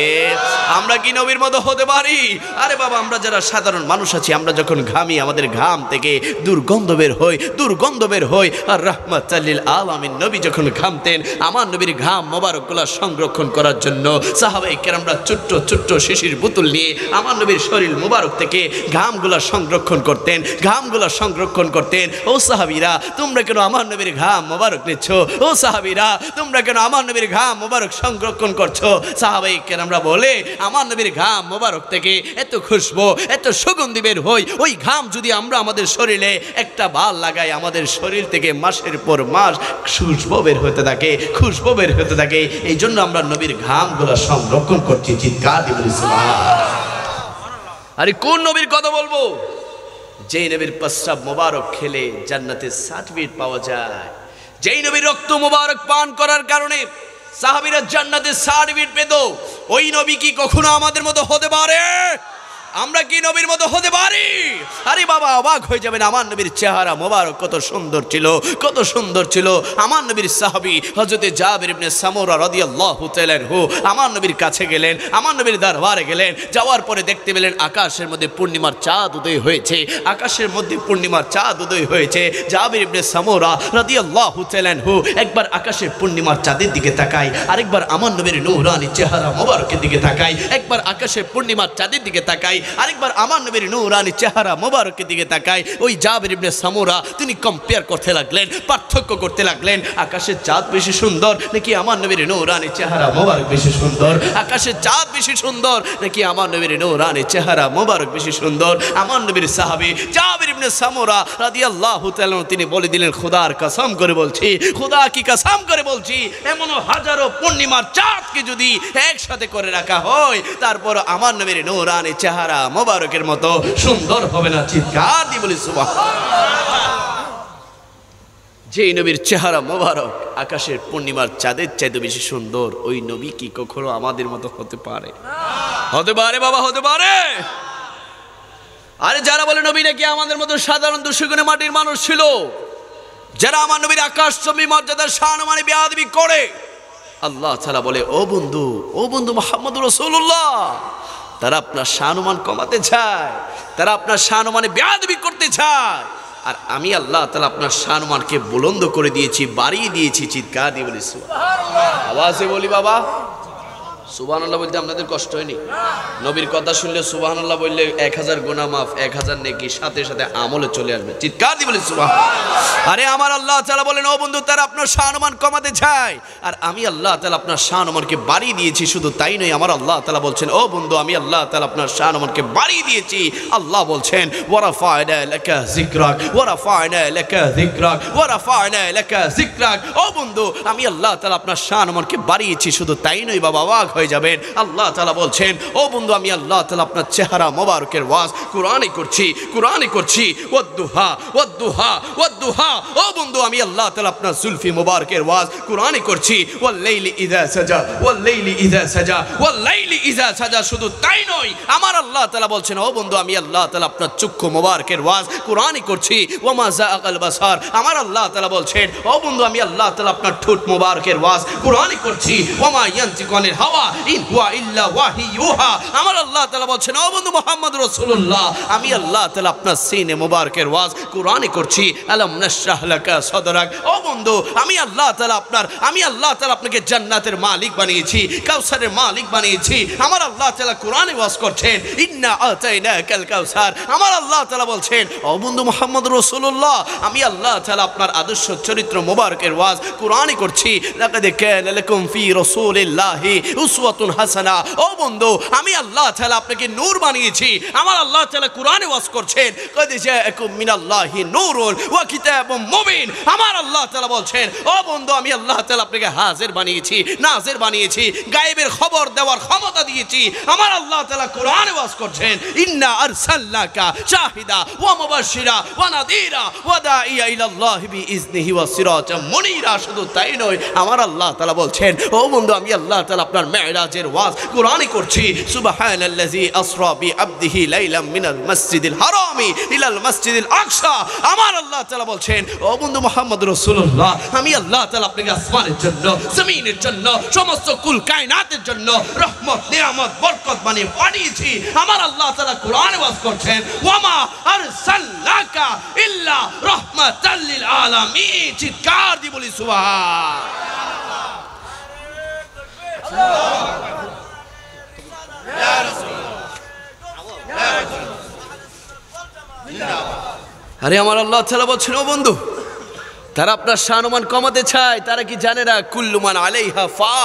আমরা কি নবীর মতো হতে পারি? আরে বাবা, আমরা যারা সাধারণ মানুষ আছি, আমরা যখন ঘামি আমাদের ঘাম থেকে দুর্গন্ধ বের হয়, দুর্গন্ধ বের হয়। আর রাহমাতাল লিল আলামিন নবী যখন ঘামতেন, আমার নবীর ঘাম মোবারকগুলা সংরক্ষণ করার জন্য সাহাবায়ে কেরামরা ছোট্ট ছোট্ট শিশির বোতল নিয়ে আমার নবীর শরীর মোবারক থেকে ঘামগুলা সংরক্ষণ করতেন, ঘামগুলা সংরক্ষণ করতেন। ও সাহাবীরা তোমরা কেন আমার নবীর ঘাম মোবারক নিচ্ছ? ও সাহাবীরা তোমরা কেন আমার নবীর ঘাম মোবারক সংরক্ষণ করছো? সাহাবায়ে কেরামরা বলে, আমার নবীর ঘাম মোবারক থেকে এত খুশবু, এত সুগন্ধি বের হয়, ওই ঘাম যদি আমরা আমাদের শরীরে একটা বাল লাগাই, আমাদের শরীর থেকে মাসের পর মাস খুশবু বের হতে থাকে, খুশবু বের হতে থাকে। এই জন্য আমরা নবীর ঘামগুলো সংরক্ষণ করছি। চিৎকার দিয়ে বলি সুবহানাল্লাহ। আরে কোন নবীর কথা বলবো? যেই নবীর প্রস্রাব মোবারক খেলে জান্নাতের সার্টিফিকেট পাওয়া যায়, যেই নবীর রক্ত মোবারক পান করার কারণে সাহাবীরা জান্নাতের সার্টিফিকেট পেত, ওই নবী কি কখনো আমাদের মতো হতে পারে? আমরা কি নবীর মতো হতে পারি? আরে বাবা, অবাক হয়ে যাবেন, আমার নবীর চেহারা মোবারক কত সুন্দর ছিল, কত সুন্দর ছিল। আমার নবীর সাহাবী হযরতে জাবির ইবনে সামুরা রাদিয়াল্লাহু তাআলা আনহু আমার নবীর কাছে গেলেন, আমার নবীর দরবারে গেলেন। যাওয়ার পরে দেখতে পেলেন আকাশের মধ্যে পূর্ণিমার চাঁদ উদয় হয়েছে, আকাশের মধ্যে পূর্ণিমার চাঁদ উদয় হয়েছে। জাবির ইবনে সামুরা রাদিয়াল্লাহু তাআলা আনহু একবার আকাশের পূর্ণিমার চাঁদের দিকে তাকায়, আরেকবার আমার নবীর নূরানি চেহারা মোবারকের দিকে তাকায়। একবার আকাশের পূর্ণিমার চাঁদের দিকে তাকায়, আরেকবার আমার নবীর নূরানি চেহারা মোবারকের দিকে তাকায়। ওই জাবির ইবনে সামুরা তিনি কম্পেয়ার করতে লাগলেন, পার্থক্য করতে লাগলেন, আকাশের চাঁদ বেশি সুন্দর নাকি আমার নবীর নূরানি চেহারা মোবারক বেশি সুন্দর? আকাশের চাঁদ বেশি সুন্দর নাকি আমার নবীর নূরানি চেহারা মোবারক বেশি সুন্দর? আমার নবীর সাহাবী জাবির ইবনে সামুরা রাদিয়াল্লাহু তাআলা তিনি বলে দিলেন, খোদার কসম করে বলছি, খোদা কি কসম করে বলছি, এমন হাজারো পূর্ণিমার চাঁদকে যদি একসাথে করে রাখা হয়, তারপর আমার নবীর নূরানি চেহারা মোবারকের মতো সুন্দর হবে না। চিৎকার দিয়ে বলি সুবহানাল্লাহ। যে নবীর চেহারা মোবারক আকাশের পূর্ণিমার চাঁদের চাইতে বেশি সুন্দর, ওই নবী কি কখনো আমাদের মতো হতে পারে? হতে পারে বাবা, হতে পারে। আরে যারা বলে নবী নাকি আমাদের মতো সাধারণ দুঃখী মাটির মানুষ ছিল, যারা আমার নবীর আকাশ চুম্বী মর্যাদার সম্মানে বেয়াদবি করে, আল্লাহ তাআলা বলে, ও বন্ধু, ও বন্ধু মুহাম্মদুর রাসূলুল্লাহ, তারা আপনার সম্মান কমাতে চায়, তারা আপনার সম্মানে বেয়াদবি করতে চায়। আর আমি আল্লাহ তাআলা আপনার সম্মানকে বুলন্দ করে দিয়েছি, বাড়িয়ে দিয়েছি। চিৎকার দিয়ে বলি সুবহানাল্লাহ। আওয়াজে বলি বাবা সুবহানাল্লাহ। বলতে আপনাদের কষ্ট হয়নি? নবীর কথা শুনলে সুবহানাল্লাহ বললে 1000 গুনাহ মাফ, 1000 নেকি সাথে সাথে আমলে চলে আসবে। চিৎকার দিয়ে বলি সুবহানাল্লাহ। আরে আমার আল্লাহ তাআলা বলেন, ও বন্ধু, তারা আপনার সম্মান কমাতে চায়, আর আমি আল্লাহ তাআলা আপনার সম্মানকে বাড়িয়ে দিয়েছি। শুধু তাই নয়, আমার আল্লাহ তাআলা বলছেন, ও বন্ধু, আমি আল্লাহ তাআলা আপনার সম্মানকে বাড়িয়ে দিয়েছি। আল্লাহ বলছেন, ওয়া রাফা'না লাকা যিকরাক, ওয়া রাফা'না লাকা যিকরাক, ওয়া রাফা'না লাকা যিকরাক। ও বন্ধু, আমি আল্লাহ তাআলা আপনার সম্মানকে বাড়িয়েছি। শুধু তাই নয় বাবা, অবাক হয়ে যাবেন, আল্লাহ তাআলা বলছেন, ও বন্ধু, আমি আল্লাহ তাআলা আপনার চেহারা মোবারকের ওয়াজ কুরআনে করছি, কুরআনে করছি। ওয়াদ-দুহা, ওয়াদ-দুহা, ওয়াদ-দুহা। ও বন্ধু, আমি আল্লাহ তাআলা আপনার জুলফি মোবারকের ওয়াজ কুরআনে করছি। ওয়াল লাইলি ইযা সাজা, ওয়াল লাইলি ইযা সাজা, ওয়াল লাইলি ইযা সাজা। শুধু তাই নয়, আমার আল্লাহ তাআলা বলছেন, ও বন্ধু, আমি আল্লাহ তাআলা আপনার চক্ষু মোবারকের ওয়াজ কুরআনে করছি। ওয়া মা যাআকাল বাসার। আমার আল্লাহ তাআলা বলছেন, ও বন্ধু, আমি আল্লাহ তাআলা আপনার ঠোঁট মোবারকের ওয়াজ কুরআনে করছি। ওয়া মা ইয়ানতিকু আনিল হাওয়া ইন হুয়া ইল্লা ওয়াহি ইউহা। আমার আল্লাহ তাআলা বলছেন, ও বন্ধু মুহাম্মদ রাসূলুল্লাহ, আমি আল্লাহ তাআলা আপনার সিনে মোবারকের ওয়াজ কুরআনে করছি। আলাম নাশরাহ নাশরাহ লাকা সাদরাক। ও বন্ধু, আমি আল্লাহ তাআলা আপনাকে জান্নাতের মালিক বানিয়েছি, কাউসারের মালিক বানিয়েছি। আমার আল্লাহ তাআলা কোরআনে ওয়াজ করছেন, ইন্না আতাইনাকাল কাউসার। আমার আল্লাহ তাআলা বলছেন, ও বন্ধু মুহাম্মদ রাসূলুল্লাহ, আমি আল্লাহ তাআলা আপনার আদর্শ চরিত্র মোবারকের ওয়াজ কোরআনে করছি। লাকাদ কানা লাকুম ফি রাসূলিল্লাহি উসওয়াতুন হাসানাহ। ও বন্ধু, আমি আল্লাহ তাআলা আপনাকে নূর বানিয়েছি। আমার আল্লাহ তাআলা কোরআনে ওয়াজ করছেন, কদ জাআকুম মিনাল্লাহি নূরুন ওয়া কিতাবুম মুবিন। আমার আল্লাহ তাআলা বলছেন, ও বন্ধু, আমি আল্লাহ তাআলা আপনাকে হাজির বানিয়েছি, নাজির বানিয়েছি, গায়েবের খবর দেওয়ার ক্ষমতা দিয়েছি। আমার আল্লাহ তাআলা কোরআনে ওয়াজ করছেন, ইন্না আরসালনাকা শাহিদা ওয়া মুবাশশিরা ওয়া নাযীরা ওয়া দাইয়া ইলাল্লাহি বিইজনিহি ওয়া সিরাজাম মুনীরা। শুধু তাই নয়, আমার আল্লাহ তাআলা বলছেন, ও বন্ধু, আমি আল্লাহ তাআলা আপনার মেরাজের ওয়াজ কোরআনে করছি। সুবহানাল্লাযী আসরা বিআবদিহি লাইলাম মিনাল মাসজিদিল হারামি ইলাল মাসজিদিল আকসা। আমার আল্লাহ তাআলা বলছেন, ও বন্ধু মুহাম্মদ রাসূলুল্লাহ, আমি আল্লাহ তাআলা আপনাকে আসমানের জন্য, জমিনের জন্য, সমস্ত কুল কায়নাতের জন্য রহমত, নিয়ামত, বরকত বানিয়েছি। আমার আল্লাহ তাআলা কোরআনে ওয়াজ করছেন, ওয়ামা আরসালনাকা ইল্লা রাহমাতাল লিল আলামিন। চিৎকার দিয়ে বলি সুবহানাল্লাহ। আরে আমার আল্লাহ তাআলা বলছেন, ও বন্ধু, তারা আপনার শানমান কমাতে চায়, তারা কি জানে না কুল্লু মান আলাইহা ফা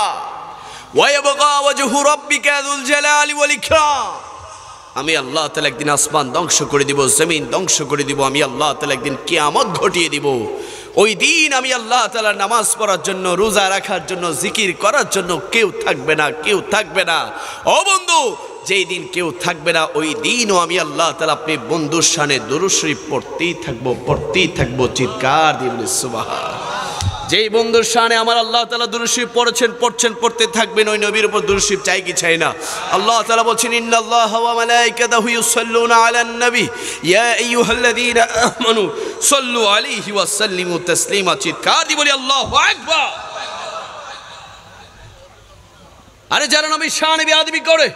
ওয়া ইয়াবকা ওয়াজহু রাব্বিকা যুল জালালি ওয়াল ইকরাম। আমি আল্লাহ তাআলা একদিন আসমান ধ্বংস করে দিব, জমিন ধ্বংস করে দিব। আমি আল্লাহ তাআলা একদিন কিয়ামত ঘটিয়ে দিব। ওই দিন আমি আল্লাহ তাআলা নামাজ পড়ার জন্য, রোজা রাখার জন্য, জিকির করার জন্য কেউ থাকবে না, কেউ থাকবে না। ও বন্ধু, যেই দিন কেউ থাকবে না, ওই দিনও আমি আল্লাহ তাআলা আপনি বন্ধুর শানে দুরূদ শরীফ পড়তেই থাকবো। চিৎকার দিয়ে বলি সুবহানাল্লাহ। যেই বন্ধুর শানে আমার আল্লাহ তাআলা দুরূদ শরীফ পড়ছেন, পড়তে থাকবেন, ওই নবীর উপর দুরূদ শরীফ চাই কি চাই না? আল্লাহ তাআলা বলছেন, ইন্নাল্লাহা ওয়া মালাইকাতাহু ইউসাল্লুনা আলান নবী ইয়া আইয়ুহাল্লাযীনা আমানু সাল্লু আলাইহি ওয়া সাল্লিমু তাসলিমা। চিৎকার দিয়ে বলি আল্লাহু আকবার। আরে যারা নবীর শানে বেয়াদবি করে,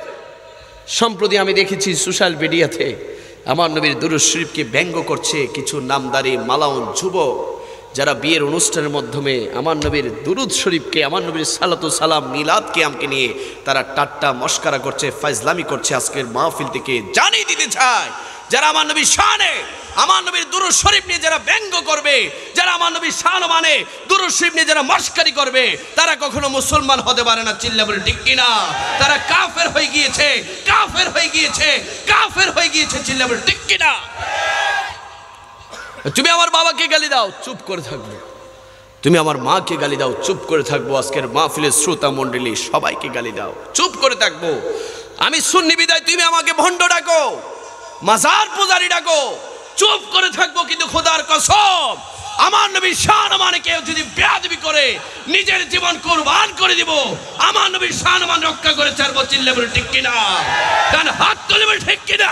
সম্প্রতি আমি দেখেছি সোশ্যাল মিডিয়াতে আমার নবীর দুরূদ শরীফকে ব্যঙ্গ করছে কিছু নামদারি মালাউন যুবক, যারা বিয়ের অনুষ্ঠানের মাধ্যমে আমার নবীর দুরূদ শরীফকে, আমার নবীর সালাতু সালাম মিলাদ কিয়ামকে নিয়ে তারা টাট্টা মস্করা করছে, ফাজলামি করছে। আজকের মাহফিল থেকে জানিয়ে দিতে চাই, যারা আমার নবীর শানে, আমার নবীর দুরূদ শরীফ নিয়ে যারা ব্যঙ্গ করবে, যারা আমার নবীর শান মানে দুরূদ শরীফ নিয়ে যারা মস্করি করবে, তারা কখনো মুসলমান হতে পারে না। চিল্লা বলে ঠিক কিনা? তারা কাফের হয়ে গিয়েছে। চিল্লা বলে ঠিক কিনা? তুমি আমার বাবাকে গালি দাও, চুপ করে থাকবো। তুমি আমার মাকে গালি দাও, চুপ করে থাকবো। আজকের মাহফিলের শ্রোতা মণ্ডলী সবাইকে গালি দাও, চুপ করে থাকবো। আমি সুন্নি বিদায় তুমি আমাকে ভণ্ড ডাকো, মাজার পূজারি ডাকো, চুপ করে থাকবো। কিন্তু খোদার কসম, আমার নবীর শান মানে কেউ যদি বেয়াদবি করে, নিজের জীবন কুরবান করে দিব, আমার নবীর শান মান রক্ষা করে ছাড়বো। চিল্লা বলে ঠিক কিনা? কারণ হাত তুলে বলে ঠিক কিনা?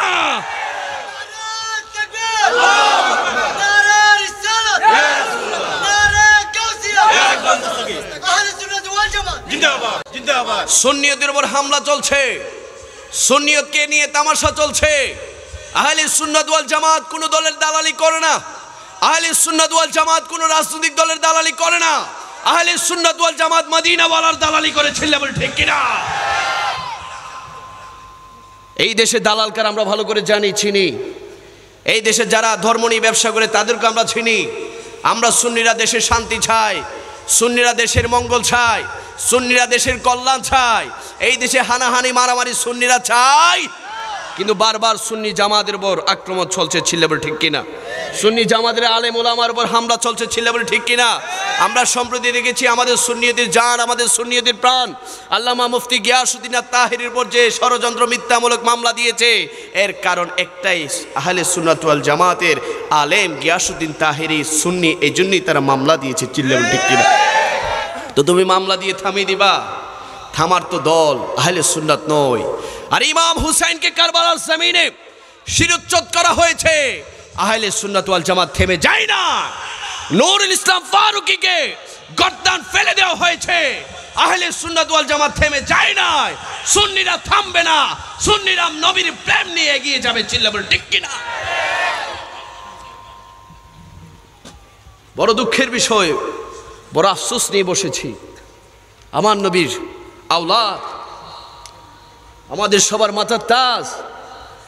সুন্নিয়তের উপর হামলা চলছে, সুন্নিয়তকে নিয়ে তামাশা চলছে। আহলে সুন্নাত ওয়াল জামাত কোন দলের দালালি করে না। আহলে সুন্নাত ওয়াল জামাত কোন রাজনৈতিক দলের দালালি করে না। আহলে সুন্নাত ওয়াল জামাত মদিনা ওয়ালার দালালি করে। ছেলে বলে ঠিক কিনা? এই দেশে দালাল কার আমরা ভালো করে জানি, চিনি। এই দেশে যারা ধর্ম নিয়ে ব্যবসা করে তাদেরকে আমরা চিনি। আমরা সুন্নিরা দেশের শান্তি চাই, সুন্নিরা দেশের মঙ্গল চাই, সুন্নিরা দেশের কল্যাণ চাই। এই দেশে হানাহানি মারামারি সুন্নিরা চাই, কিন্তু বারবার সুন্নি জামাতের উপর আক্রমণ চলছে। ছিল্লাবল ঠিক কিনা? সুন্নি জামাতের আলেম ওলামার উপর হামলা চলছে। ছিল্লাবল ঠিক কিনা? আমরা সম্প্রতি দেখেছি আমাদের সুন্নিয়তের জান, আমাদের সুন্নিয়তের প্রাণ আল্লামা মুফতি গিয়াসউদ্দিন আত-তাহেরির উপর যে ষড়যন্ত্র মিথ্যামূলক মামলা দিয়েছে, এর কারণ একটাই, আহলে সুন্নাত ওয়াল জামাতের আলেম গিয়াসউদ্দিন তাহেরি সুন্নি, এই জন্যই তারা মামলা দিয়েছে। ছিল্লাবল ঠিক কিনা? তো তুমি মামলা দিয়ে থামিয়ে দিবা? থামার তো দল আহলে সুন্নাত নয়। আর ইমাম হুসাইনকে কারবালার জমিনে শিরোচ্ছেদ করা হয়েছে, আহলে সুন্নাত ওয়াল জামাত থেমে যায় না। নূরুল ইসলাম ফারুকীকে গর্দান ফেলে দেওয়া হয়েছে, আহলে সুন্নাত ওয়াল জামাত থেমে যায় না। সুন্নিরা থামবে না, সুন্নিরা নবীর প্রেম নিয়ে এগিয়ে যাবে। চিল্লা বলে ঠিক কিনা? বড় দুঃখের বিষয়, বড় আফসোস নিয়ে বসেছি। আমার নবীর আওলাদ, আমাদের সবার মাথার তাজ,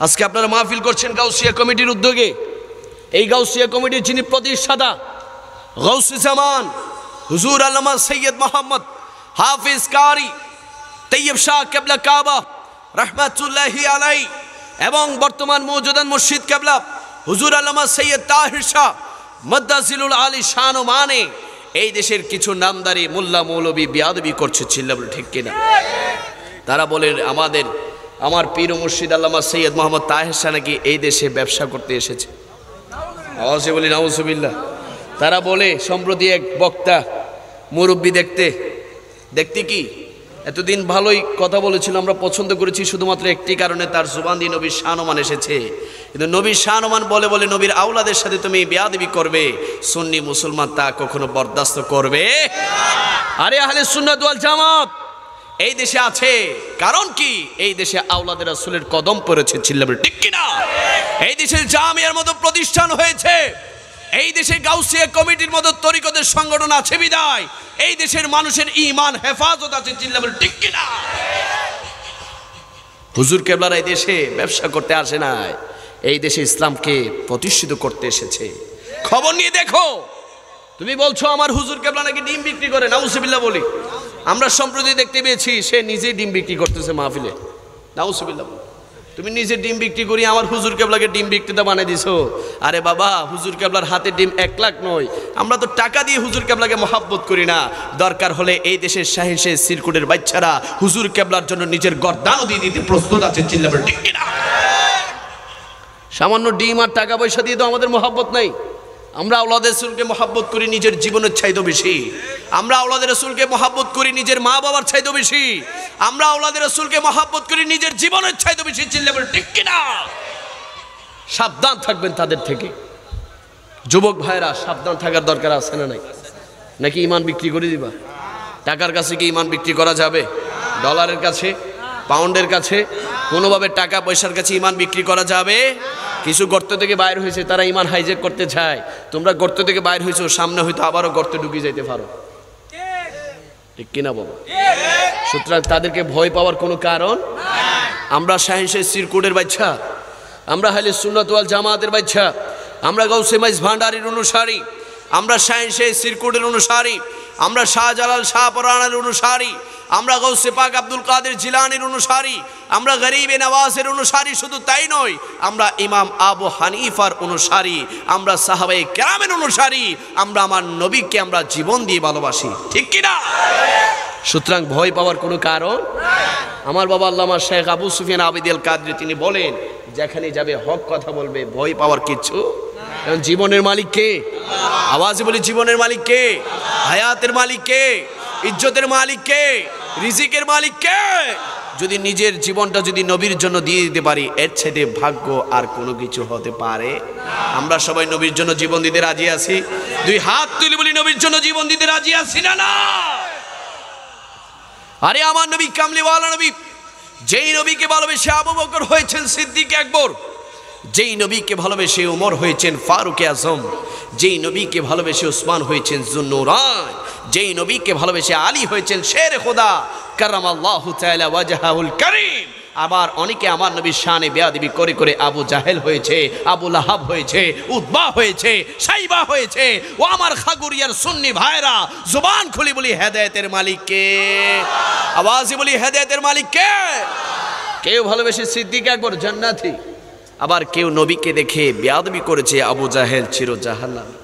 আজকে আপনারা মাহফিল করছেন গাউসিয়া কমিটির উদ্যোগে। এই গাউসিয়া কমিটির যিনি প্রতিষ্ঠাতা গাউসে জামান হুজুর আল্লামা সৈয়দ মোহাম্মদ হাফিজ কারি তৈয়ব শাহ কেবলা কাবা রহমাতুল্লাহি আলাইহি, এবং বর্তমান মওজুদান মুর্শিদ কেবলা হুজুর আল্লামা সৈয়দ তাহির শাহ মদ্দাজিলুল আলী শান ও মানে, এই দেশের কিছু নামদারি মোল্লা মৌলবী বিয়াদবি করছে, চিল্লা বলে ঠিক কিনা? তারা বলে আমার পীর ও মুর্শিদ আল্লামা সৈয়দ মোহাম্মদ তাহের শাহ নাকি এই দেশে ব্যবসা করতে এসেছে। আওয়াজে বলি নাউজুবিল্লাহ। তারা বলে সম্প্রতি এক বক্তা মুরব্বী দেখতে কি এতদিন ভালোই কথা বলেছিল, আমরা পছন্দ করেছি শুধুমাত্র একটি কারণে, তার জুবান দিয়ে নবীর শানমান এসেছে। কিন্তু নবীর শানমান বলে বলে নবীর আওলাদের সাথে তুমি বেয়াদবি করবে, সুন্নি মুসলমান তা কখনো বরদাস্ত করবে? আরে আহলে সুন্নাত ওয়াল জামাত এই দেশে আছে, কারণ কি এই দেশে আওলাদের রাসূলের কদম পড়েছে, চিল্লাবে ঠিক কিনা? এই দেশে জামিয়ার মতো প্রতিষ্ঠান হয়েছে, এই দেশে গাউসিয়া কমিটির মতো তরিকতের সংগঠন আছে বিদায় এই দেশের মানুষের ঈমান হেফাজত আছে, চিল্লাবে ঠিক কিনা? হুজুর কেবলার এই দেশে ব্যবসা করতে আসে নাই, এই দেশে ইসলামকে প্রতিষ্ঠিত করতে এসেছে। খবর নিয়ে দেখো। তুমি বলছো আমার হুজুর কেবলা নাকি ডিম বিক্রি করে, নাউজুবিল্লাহ বলি। আমরা সম্প্রতি দেখতে পেয়েছি সে নিজেই ডিম বিক্রি করতেছে মাহফিলে, নাউজুবিল্লাহ। তুমি নিজে ডিম বিক্রি করি আমার হুজুর কেবলাকে ডিম বিক্রেতা বানিয়ে দিছো। আরে বাবা, হুজুর কেবলার হাতে ডিম 1 লাখ নয়, আমরা তো টাকা দিয়ে হুজুর কেবলাকে মহাব্বত করি না। দরকার হলে এই দেশের শাহিনশে সিরকুটের বাচ্চারা হুজুর কেবলার জন্য নিজের গর্দানও দিয়ে দিতে প্রস্তুত আছে, চিল্লাবে ঠিক কিনা? সামান্য ডিম আর টাকা পয়সা দিয়ে তো আমাদের মহাব্বত নাই। আমরা আওলাদ রাসূলকে মহাব্বত করি নিজের জীবনের চাইতে বেশি, আমরা আওলাদ রাসূলকে মহাব্বত করি নিজের মা বাবার চাইতে বেশি, আমরা আওলাদ রাসূলকে মহাব্বত করি নিজের জীবনের চাইতে বেশি, চিল্লাবে ঠিক কিনা? সাবধান থাকবেন তাদের থেকে। যুবক ভাইরা সাবধান থাকার দরকার আছে না নাই? নাকি ঈমান বিক্রি করে দিবা? টাকার কাছে কি ঈমান বিক্রি করা যাবে? ডলারের কাছে, পাউন্ডের কাছে, কোনোভাবে টাকা পয়সার কাছে ঈমান বিক্রি করা যাবে? কিছু গর্ত থেকে বাইর হয়েছে, তারা ঈমান হাইজ্যাক করতে চায়। তোমরা গর্ত থেকে বাইর হয়েছো, সামনে হয়তো আবারও গর্তে ঢুকে যাইতে পারো, ঠিক কিনা বাবা? সুতরাং তাদেরকে ভয় পাওয়ার কোনো কারণ। আমরা শাহিনশাহ সিরকুটের বাচ্চা, আমরা আহলে সুন্নাত ওয়াল জামাতের বাচ্চা, আমরা গাউসে মাইজ ভান্ডারীর অনুসারী, আমরা শাহিনশাহ সিরকুটের অনুসারী, আমরা শাহজালাল শাহপরানের অনুসারী, আমরা গাউসে পাক আব্দুল কাদের জিলানীর অনুসারী, আমরা গরিবে নওয়াজের অনুসারী। শুধু তাই নয়, আমরা ইমাম আবু হানিফার অনুসারী, আমরা সাহাবায়ে কেরামের অনুসারী, আমরা আমার নবীকে আমরা জীবন দিয়ে ভালোবাসি, ঠিক কিনা? সুতরাং ভয় পাওয়ার কোনো কারণ। আমার বাবা আল্লামা শেখ আবু সুফিয়ান আবিদ আল কাদরি তিনি বলেন, যেখানে যাবে হক কথা বলবে, ভয় পাওয়ার কিচ্ছু। কারণ জীবনের মালিক কে? আওয়াজে বলি, জীবনের মালিক কে? হায়াতের মালিক কে? ইজ্জতের মালিক কে? রিজিকের মালিক কে? যদি নিজের জীবনটা যদি নবীর জন্য দিয়ে দিতে পারি, এর ছেদে ভাগ্য আর কোনো কিছু হতে পারে? আমরা সবাই নবীর জন্য জীবন দিতে রাজি আছি? দুই হাত তুলে বলি, নবীর জন্য জীবন দিতে রাজি আছি না? না। আরে আমার নবী কামলিওয়ালা নবী, যেই নবীকে ভালোবেসে আবু বকর হয়েছেন সিদ্দিক আকবর, যেই নবীকে ভালোবেসে ওমর হয়েছেন ফারুক আজম, যেই নবীকে ভালোবেসে উসমান হয়েছেন যুন্নুরান, যেই নবীকে ভালোবেসে আলী হয়েছেন শের খোদা কারামাল্লাহু তাআলা ওয়াজহাহুল কারীম। আবার অনেকে আমার নবীর শানে বেয়াদবি করে করে আবু জাহেল হয়েছে, আবু লাহাব হয়েছে, উতবা হয়েছে, সাইবা হয়েছে। ও আমার খাগুরিয়ার সুন্নি ভাইরা, জুবান খুলি বলি হেদায়েতের মালিক কে? আওয়াজে বলি হেদায়েতের মালিক কে? কেউ ভালোবেসে সিদ্দিক আকবর জান্নাতি, আবার কেউ নবীকে দেখে বেয়াদবি করেছে, আবু জাহেল চির জাহান্নামী।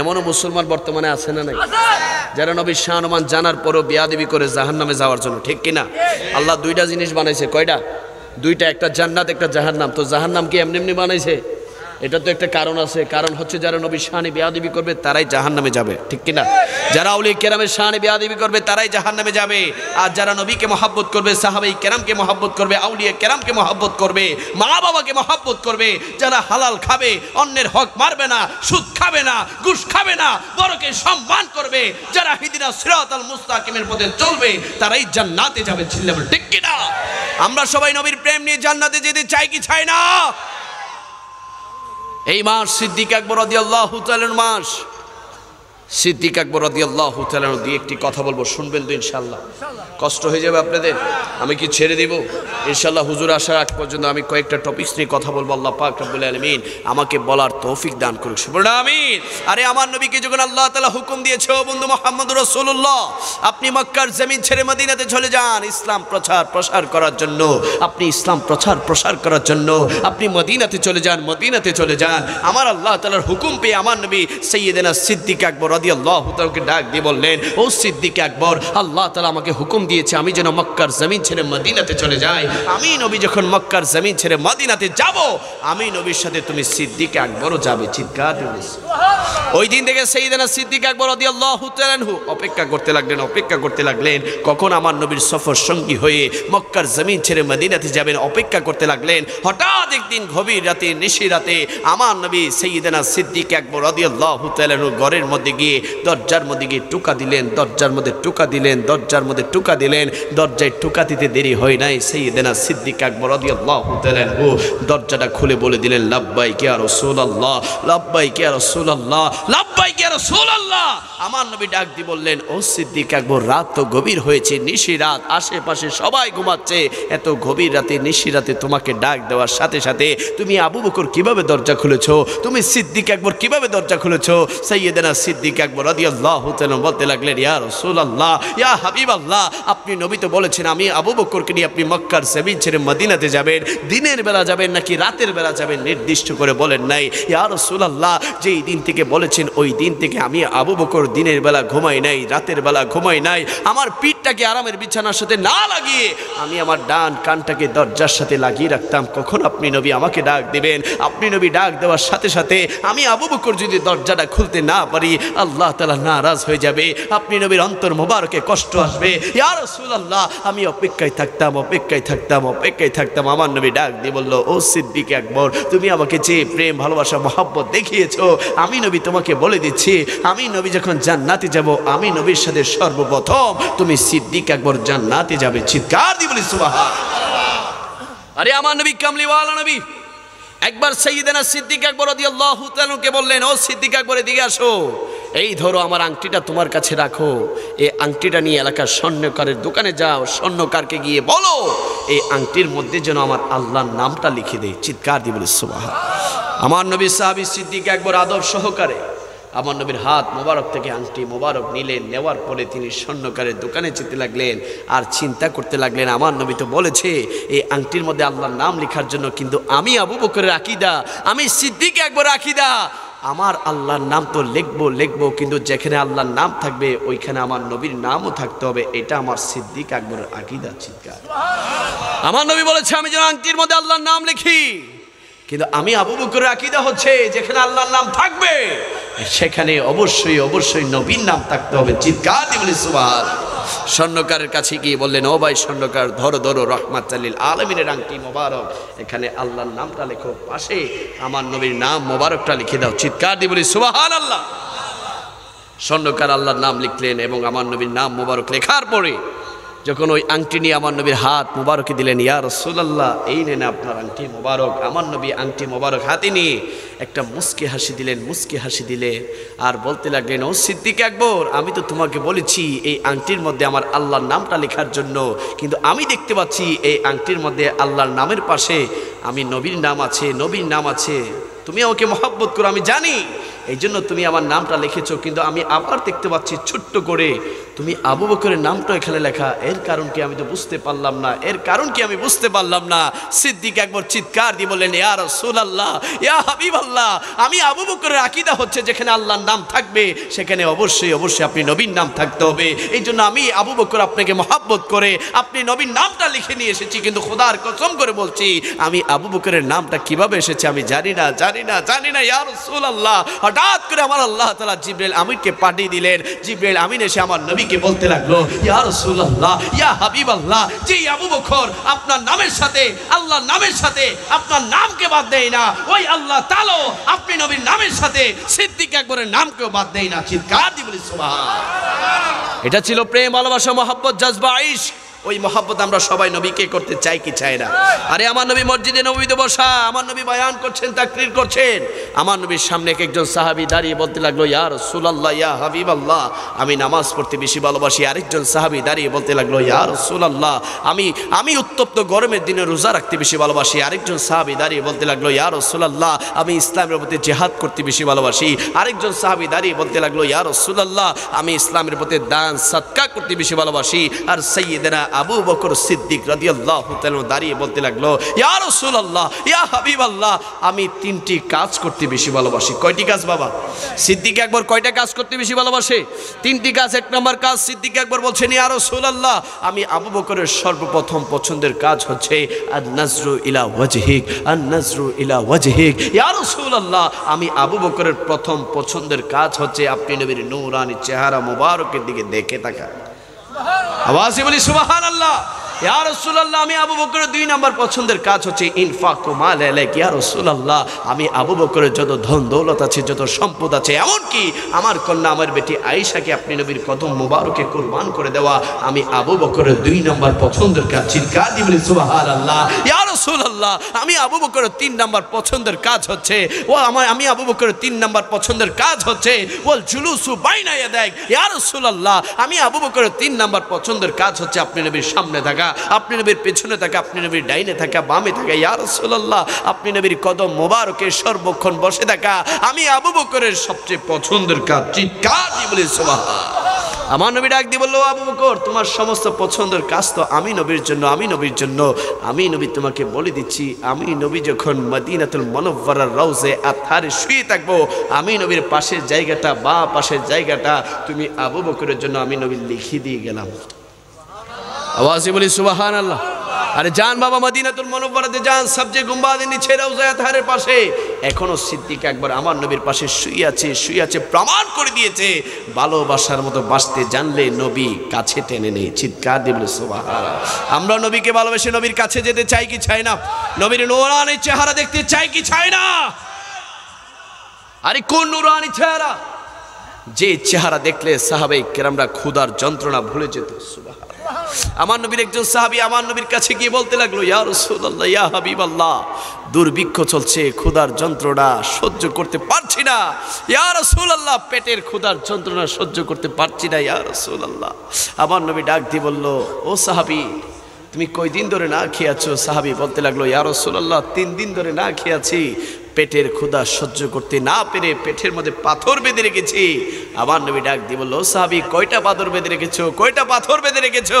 এমনও মুসলমান বর্তমানে আছে না নাই, যারা নবীর শানমান জানার পরও বেয়াদবি করে জাহান্নামে যাওয়ার জন্য, ঠিক কিনা? আল্লাহ দুইটা জিনিস বানাইছে, কয়টা? দুইটা, একটা জান্নাত, একটা জাহান্নাম। তো জাহান্নাম কি এমনি এমনি বানাইছে? এটা তো একটা কারণ আছে। কারণ হচ্ছে যারা নবীর শানে বেয়াদবি করবে তারাই জাহান্নামে যাবে, ঠিক কিনা? যারা আউলিয়া কেরামের শানে বেয়াদবি করবে তারাই জাহান্নামে যাবে। আর যারা নবীকে মহব্বত করবে, সাহাবায়ে কেরামকে মহব্বত করবে, আউলিয়া কেরামকে মহব্বত করবে, মা বাবাকে মহব্বত করবে, যারা হালাল খাবে, অন্যের হক মারবে না, সুদ খাবে না, ঘুষ খাবে না, বড়কে সম্মান করবে, যারা ইহদিনা সিরাতাল মুস্তাকিমের পথে চলবে, তারাই জান্নাতে যাবে, চিল্লাবে ঠিক কিনা? আমরা সবাই নবীর প্রেম নিয়ে জান্নাতে যেতে চাই কি চাই না? এই মাস সিদ্দিক আকবর রাদিয়াল্লাহু তাআলার মাস। সিদ্দিক আকবর রাদিয়াল্লাহু তাআলা দিয়ে একটি কথা বলবো, শুনবেন তো ইনশাআল্লাহ? কষ্ট হয়ে যাবে আপনাদের? আমি কি ছেড়ে দিব? ইনশাআল্লাহ হুজুর আসার আগ পর্যন্ত আমি কয়েকটা টপিকস নিয়ে কথা বলবো। আল্লাহ পাক রব্বুল আলামিন আমাকে বলার তৌফিক দান করুক, বলুন আমিন। আরে আমার নবীকে যখন আল্লাহ তাআলা হুকুম দিয়েছে, ও বন্ধু মুহাম্মদুর রাসূলুল্লাহ, আপনি মক্কার জমিন ছেড়ে মদিনাতে চলে যান ইসলাম প্রচার করার জন্য, আপনি ইসলাম প্রচার করার জন্য আপনি মদিনাতে চলে যান, মদিনাতে চলে যান। আমার আল্লাহ তাআলার হুকুম পেয়ে আমার নবী সাইয়্যিদানা সিদ্দিক আকবর রাদিয়াল্লাহু তাআলাকে ডাক দিয়ে বললেন, ও সিদ্দিক আকবর, আল্লাহ তাআলা আমাকে হুকুম দিয়েছে আমি যেন মক্কার জমিন ছেড়ে মদিনাতে চলে যাই। আমি নবী যখন মক্কার জমিন ছেড়ে মদিনাতে যাব, আমি নবীর সাথে তুমি সিদ্দিক আকবরও যাবে। চিৎকার দিয়ে ওই দিন থেকে সাইয়্যিদানা সিদ্দিক আকবর রাদিয়াল্লাহু তাআলা অপেক্ষা করতে লাগলেন কখন আমার নবীর সফর সঙ্গী হয়ে মক্কার জমিন ছেড়ে মদিনাতে যাবেন, অপেক্ষা করতে লাগলেন। হঠাৎ একদিন গভীর রাতে, নিশি রাতে আমার নবী সাইয়্যিদানা সিদ্দিক আকবর রাদিয়াল্লাহু তাআলা ঘরের মধ্যে গিয়ে দরজার মধ্যে গিয়ে টোকা দিলেন, দরজার মধ্যে টোকা দিলেন। দরজায় টোকা দিতে দেরি হয় নাই, সাইয়্যিদানা সিদ্দিক আকবর রাদিয়াল্লাহু তাআলা দরজাটা খুলে বলে দিলেন, লাব্বাইক ইয়া রাসূলুল্লাহ, লাব্বাইক ইয়া রাসূলুল্লাহ, লাব্বাইক ইয়া রাসূলুল্লাহ। আমার নবী ডাক দিয়ে বললেন, ও সিদ্দিক আকবর, রাত তো গভীর হয়েছে, নিশি রাত, আশেপাশে সবাই ঘুমাচ্ছে, এত গভীর রাতে নিশি রাতে তোমাকে ডাক দেওয়ার সাথে সাথে তুমি আবু বকর কিভাবে দরজা খুলেছো, তুমি সিদ্দিক আকবর কিভাবে দরজা খুলেছো? সাইয়্যিদানা সিদ্দিক আকবর রাদিয়াল্লাহু তাআলা বলতে লাগলেন, ইয়া রাসূলুল্লাহ, ইয়া হাবিবাল্লাহ, আপনি নবী তো বলেছেন আমি আবু বকরকে নিয়ে আপনি মক্কার জমিন ছেড়ে মদিনাতে যাবেন, দিনের বেলা যাবেন নাকি রাতের বেলা যাবেন নির্দিষ্ট করে বলেন নাই। ইয়া রাসূলুল্লাহ, যেই দিন থেকে বলেছেন ওই দিন থেকে আমি আবু বকর দিনের বেলা ঘুমাই নাই, রাতের বেলা ঘুমাই নাই। আমার পিঠটাকে আরামের বিছানার সাথে না লাগিয়ে আমি আমার ডান কানটাকে দরজার সাথে লাগিয়ে রাখতাম, কখন আপনি নবী আমাকে ডাক দিবেন। আপনি নবী ডাক দেওয়ার সাথে সাথে আমি আবু বকর যদি দরজাটা খুলতে না পারি, আল্লাহ তাআলা নারাজ হয়ে যাবে, আপনি নবীর অন্তর মোবারকে কষ্ট আসবে। ইয়া রাসূলুল্লাহ, আমি অপেক্ষায় থাকতাম। আমার নবী ডাক দিয়ে বলল, ও সিদ্দিক আকবর, তুমি আমাকে যে প্রেম ভালোবাসা মহব্বত দেখিয়েছো, আমি নবী তোমাকে বলে দিচ্ছি, আমি নবী যখন জান্নাতে যাব, আমি নবীর সাথে সর্বপ্রথম তুমি সিদ্দিক আকবর জান্নাতে যাবে। চিৎকার দিয়ে বলি সুবহানাল্লাহ। আরে আমার নবী কামলিওয়ালা নবী একবার সাইয়্যিদানা সিদ্দিক আকবর রাদিয়াল্লাহু তাআলাকে বললেন, ও সিদ্দিক আকবর, এদিকে আসো, এই ধরো আমার আংটিটা তোমার কাছে রাখো, এই আংটিটা নিয়ে এলাকার স্বর্ণকারের দোকানে যাও, স্বর্ণকারকে গিয়ে বলো এই আংটির মধ্যে যেন আমার আল্লাহর নামটা লিখে দেয়। চিৎকার দিয়ে বলি সুবহানাল্লাহ। আমার নবী সাহাবী সিদ্দিক আকবর আদব সহকারে আমার নবীর হাত মোবারক থেকে আংটি মোবারক নিলেন, নেওয়ার পরে তিনি স্বর্ণকারের দোকানে যেতে লাগলেন আর চিন্তা করতে লাগলেন, আমার নবী তো বলেছে এই আংটির মধ্যে আল্লাহর নাম লেখার জন্য, কিন্তু আমি আবু বকরের আকীদা, আমি সিদ্দিক আকবর আকীদা, আমার আল্লাহর নাম তো লিখবো, কিন্তু যেখানে আল্লাহর নাম থাকবে ওইখানে আমার নবীর নামও থাকতে হবে, এটা আমার সিদ্দিক আকবরের আকীদা। চিৎকার। আমার নবী বলেছে আমি যেন আংটির মধ্যে আল্লাহর নাম লিখি, কিন্তু আমি আবু বকরের আকীদা হচ্ছে যেখানে আল্লাহর নাম থাকবে সেখানে অবশ্যই নবীর নাম থাকতে হবে। চিৎকার দিয়ে বলি সুবহানাল্লাহ। স্বর্ণকারের কাছে গিয়ে বললেন, ও ভাই স্বর্ণকার, ধরো রাহমাতুল লিল আলামিনের আংটি মোবারক, এখানে আল্লাহর নামটা লেখো, পাশে আমার নবীর নাম মোবারকটা লিখে দাও। চিৎকার দিয়ে বলি সুবহানাল্লাহ। স্বর্ণকার আল্লাহর নাম লিখলেন এবং আমার নবীর নাম মোবারক লেখার পরে যখন ওই আংটি নিয়ে আমার নবীর হাত মোবারকে দিলেন, ইয়া রাসূলুল্লাহ, এই নেন আপনার আংটি মোবারক। আমার নবী আংটি মোবারক হাতে নিয়ে একটা মুস্কি হাসি দিলে আর বলতে লাগলেন, ও সিদ্দিক আকবর, আমি তো তোমাকে বলেছি এই আংটির মধ্যে আমার আল্লাহর নামটা লেখার জন্য, কিন্তু আমি দেখতে পাচ্ছি এই আংটির মধ্যে আল্লাহর নামের পাশে আমি নবীর নাম আছে, তুমি আমাকে মহব্বত করো আমি জানি, এই জন্য তুমি আমার নামটা লিখেছো, কিন্তু আমি আবার দেখতে পাচ্ছি ছোট্ট করে তুমি আবু বকরের নামটা এখানে লেখা, এর কারণ কি আমি বুঝতে পারলাম না। সিদ্দিক আকবর চিৎকার দিয়ে বললেন, ইয়া রাসূলুল্লাহ, ইয়া হাবিবাল্লাহ, আমি আবু বকরের আকীদা হচ্ছে যেখানে আল্লাহর নাম থাকবে সেখানে অবশ্যই আপনি নবীর নাম থাকতে হবে, এই জন্য আমি আবু বকর আপনাকে মহব্বত করে আপনি নবীর নামটা লিখে নিয়ে এসেছি, কিন্তু খোদার কসম করে বলছি আমি আবু বকরের নামটা কিভাবে এসেছে আমি জানি না ইয়া রাসূলুল্লাহ। হঠাৎ করে আমার আল্লাহ তাআলা জিবরাইল আমিনকে পাঠিয়ে দিলেন। জিবরাইল আমিন এসে আমার নবীকে বলতে লাগলো, ইয়া রাসূলুল্লাহ, ইয়া হাবিবাল্লাহ, যে আবু বকর আপনার নামের সাথে আল্লাহর নামের সাথে আপনার নামকে বাদ দেয় না, ওই আল্লাহ তাআলা আপনি নবীর নামের সাথে সিদ্দিক আকবরের নামকেও বাদ দেয় না। চিৎকার দিয়ে বলি সুবহানাল্লাহ। এটা ছিল প্রেম ভালোবাসা মহব্বত জজবা ইশক। ওই মহব্বত আমরা সবাই নবীকে করতে চাই কি চাই না? আরে আমার নবী মসজিদে নববীতে বসা, আমার নবী বয়ান করছেন, তাকরীর করছেন, আমার নবীর সামনে একজন সাহাবী দাঁড়িয়ে বলতে লাগলো, ইয়া রাসূলুল্লাহ, ইয়া হাবিবাল্লাহ, আমি নামাজ পড়তে বেশি ভালোবাসি। আরেকজন সাহাবী দাঁড়িয়ে বলতে লাগলো, ইয়া রাসূলুল্লাহ, আমি উত্তপ্ত গরমের দিনে রোজা রাখতে বেশি ভালোবাসি। আরেকজন সাহাবী দাঁড়িয়ে বলতে লাগলো, ইয়া রাসূলুল্লাহ, আমি ইসলামের পথে জিহাদ করতে বেশি ভালোবাসি। আরেকজন সাহাবী দাঁড়িয়ে বলতে লাগলো, ইয়া রাসূলুল্লাহ, আমি ইসলামের পথে দান সাদকা করতে বেশি ভালোবাসি। আর সাইয়্যিদনা আবু বকর সিদ্দিক রাদিয়াল্লাহু তাআলা দাঁড়িয়ে বলতে লাগলো, ইয়া রাসূলুল্লাহ, ইয়া হাবিবাল্লাহ, আমি তিনটি কাজ করতে বেশি ভালোবাসি। কয়টি কাজ বাবা? সিদ্দিক আকবর কয়টা কাজ করতে বেশি ভালোবাসে? তিনটি কাজ। এক নম্বর কাজ, সিদ্দিক আকবর বলছেন, ইয়া রাসূলুল্লাহ, আমি আবু বকরের সর্বপ্রথম পছন্দের কাজ হচ্ছে আন-নাজরু ইলা ওয়াজহিক, আন-নাজরু ইলা ওয়াজহিক। ইয়া রাসূলুল্লাহ, আমি আবু বকরের প্রথম পছন্দের কাজ হচ্ছে আপনি নবীর নূরানি চেহারা মোবারকের দিকে দেখে থাকা। আওয়াজে বলি সুবহানাল্লাহ। ইয়া রাসূলুল্লাহ, আমি আবু বকরের দুই নাম্বার পছন্দের কাজ হচ্ছে ইনফাকু মাল আলাইক। ইয়া রাসূলুল্লাহ, আমি আবু বকরের যত ধন দৌলত আছে, যত সম্পদ আছে, এমনকি আমার কন্যা আমার বেটি আয়েশাকে আপনি নবীর কদম মোবারকে কুরবান করে দেওয়া আমি আবু বকরের দুই নাম্বার পছন্দের কাজ। চিৎকার দিয়ে বলি সুবহানাল্লাহ। ইয়া রাসূলুল্লাহ, আমি আবু বকরের তিন নাম্বার পছন্দের কাজ হচ্ছে আমি আবু বকরের তিন নাম্বার পছন্দের কাজ হচ্ছে ওয়াল জুলুসু বাইনা ইয়াদাইক। ইয়া রাসূলুল্লাহ, আমি আবু বকরের তিন নাম্বার পছন্দের কাজ হচ্ছে আপনি নবীর সামনে থাকা, আপনি নবীর পেছনে থাকা, আপনি নবীর ডাইনে থাকা, বামে থাকা। ইয়া রাসূলুল্লাহ, আপনি নবীর কদম মোবারকে সর্বক্ষণ বসে থাকা আমি আবু বকরের সবচেয়ে পছন্দের কাজ। চিৎকার দিয়ে বলি সুবহানাল্লাহ। আমার নবী ডাক দিয়ে বললো, আবু বকর, তোমার সমস্ত পছন্দের কাজ তো আমি নবীর জন্য, আমি নবীর জন্য। আমি নবী তোমাকে বলে দিচ্ছি, আমি নবী যখন মদিনাতুল মুনাওয়ারার রওজে আতহারে শুয়ে থাকবো, আমি নবীর পাশের জায়গাটা বা পাশের জায়গাটা তুমি আবু বকরের জন্য আমি নবী লিখে দিয়ে গেলাম। আওয়াজে বলি সুবহানাল্লাহ। আরে যান বাবা, মদিনাতুল মুনাওয়ারাতে যান, সবচেয়ে গুম্বাদের নিচে রওজা আতহারের পাশে এখনো সিদ্দিক আকবর আমার নবীর পাশে শুয়ে আছে, প্রমাণ করে দিয়েছে ভালোবাসার মতো বাসতে জানলে নবী কাছে টেনে নেই। চিৎকার দিয়ে বলি সুবহানাল্লাহ। আমরা নবীকে ভালোবেসে নবীর কাছে যেতে চাই কি চাই না? নবীর নূরানি চেহারা দেখতে চাই কি চাই না? আরে কোন নূরানি চেহারা? যে চেহারা দেখলে সাহাবায়ে কেরামরা ক্ষুধার যন্ত্রণা ভুলে যেত। সুবহানাল্লাহ। আমার নবীর একজন সাহাবী আমার নবীর কাছে গিয়ে বলতে লাগলো, ইয়া রাসূলুল্লাহ, ইয়া হাবিবাল্লাহ, দুর্ভিক্ষ চলছে, ক্ষুধার যন্ত্রণা সহ্য করতে পারছি না। ইয়া রাসূলুল্লাহ, পেটের ক্ষুধার যন্ত্রণা সহ্য করতে পারছি না। ইয়া রাসূলুল্লাহ, আমার নবী ডাক দিয়ে বলল, ও সাহাবী, তুমি কয়দিন ধরে না খেয়ে আছো? সাহাবী বলতে লাগলো, ইয়া রাসূলুল্লাহ, 3 দিন ধরে না খেয়ে আছি। পেটের ক্ষুধা সহ্য করতে না পেরে পেটের মধ্যে পাথর বেঁধে রেখেছি। আমার নবী ডাক দিয়ে বলল, সাহাবী, কয়টা পাথর বেঁধে রেখেছো? কয়টা পাথর বেঁধে রেখেছো?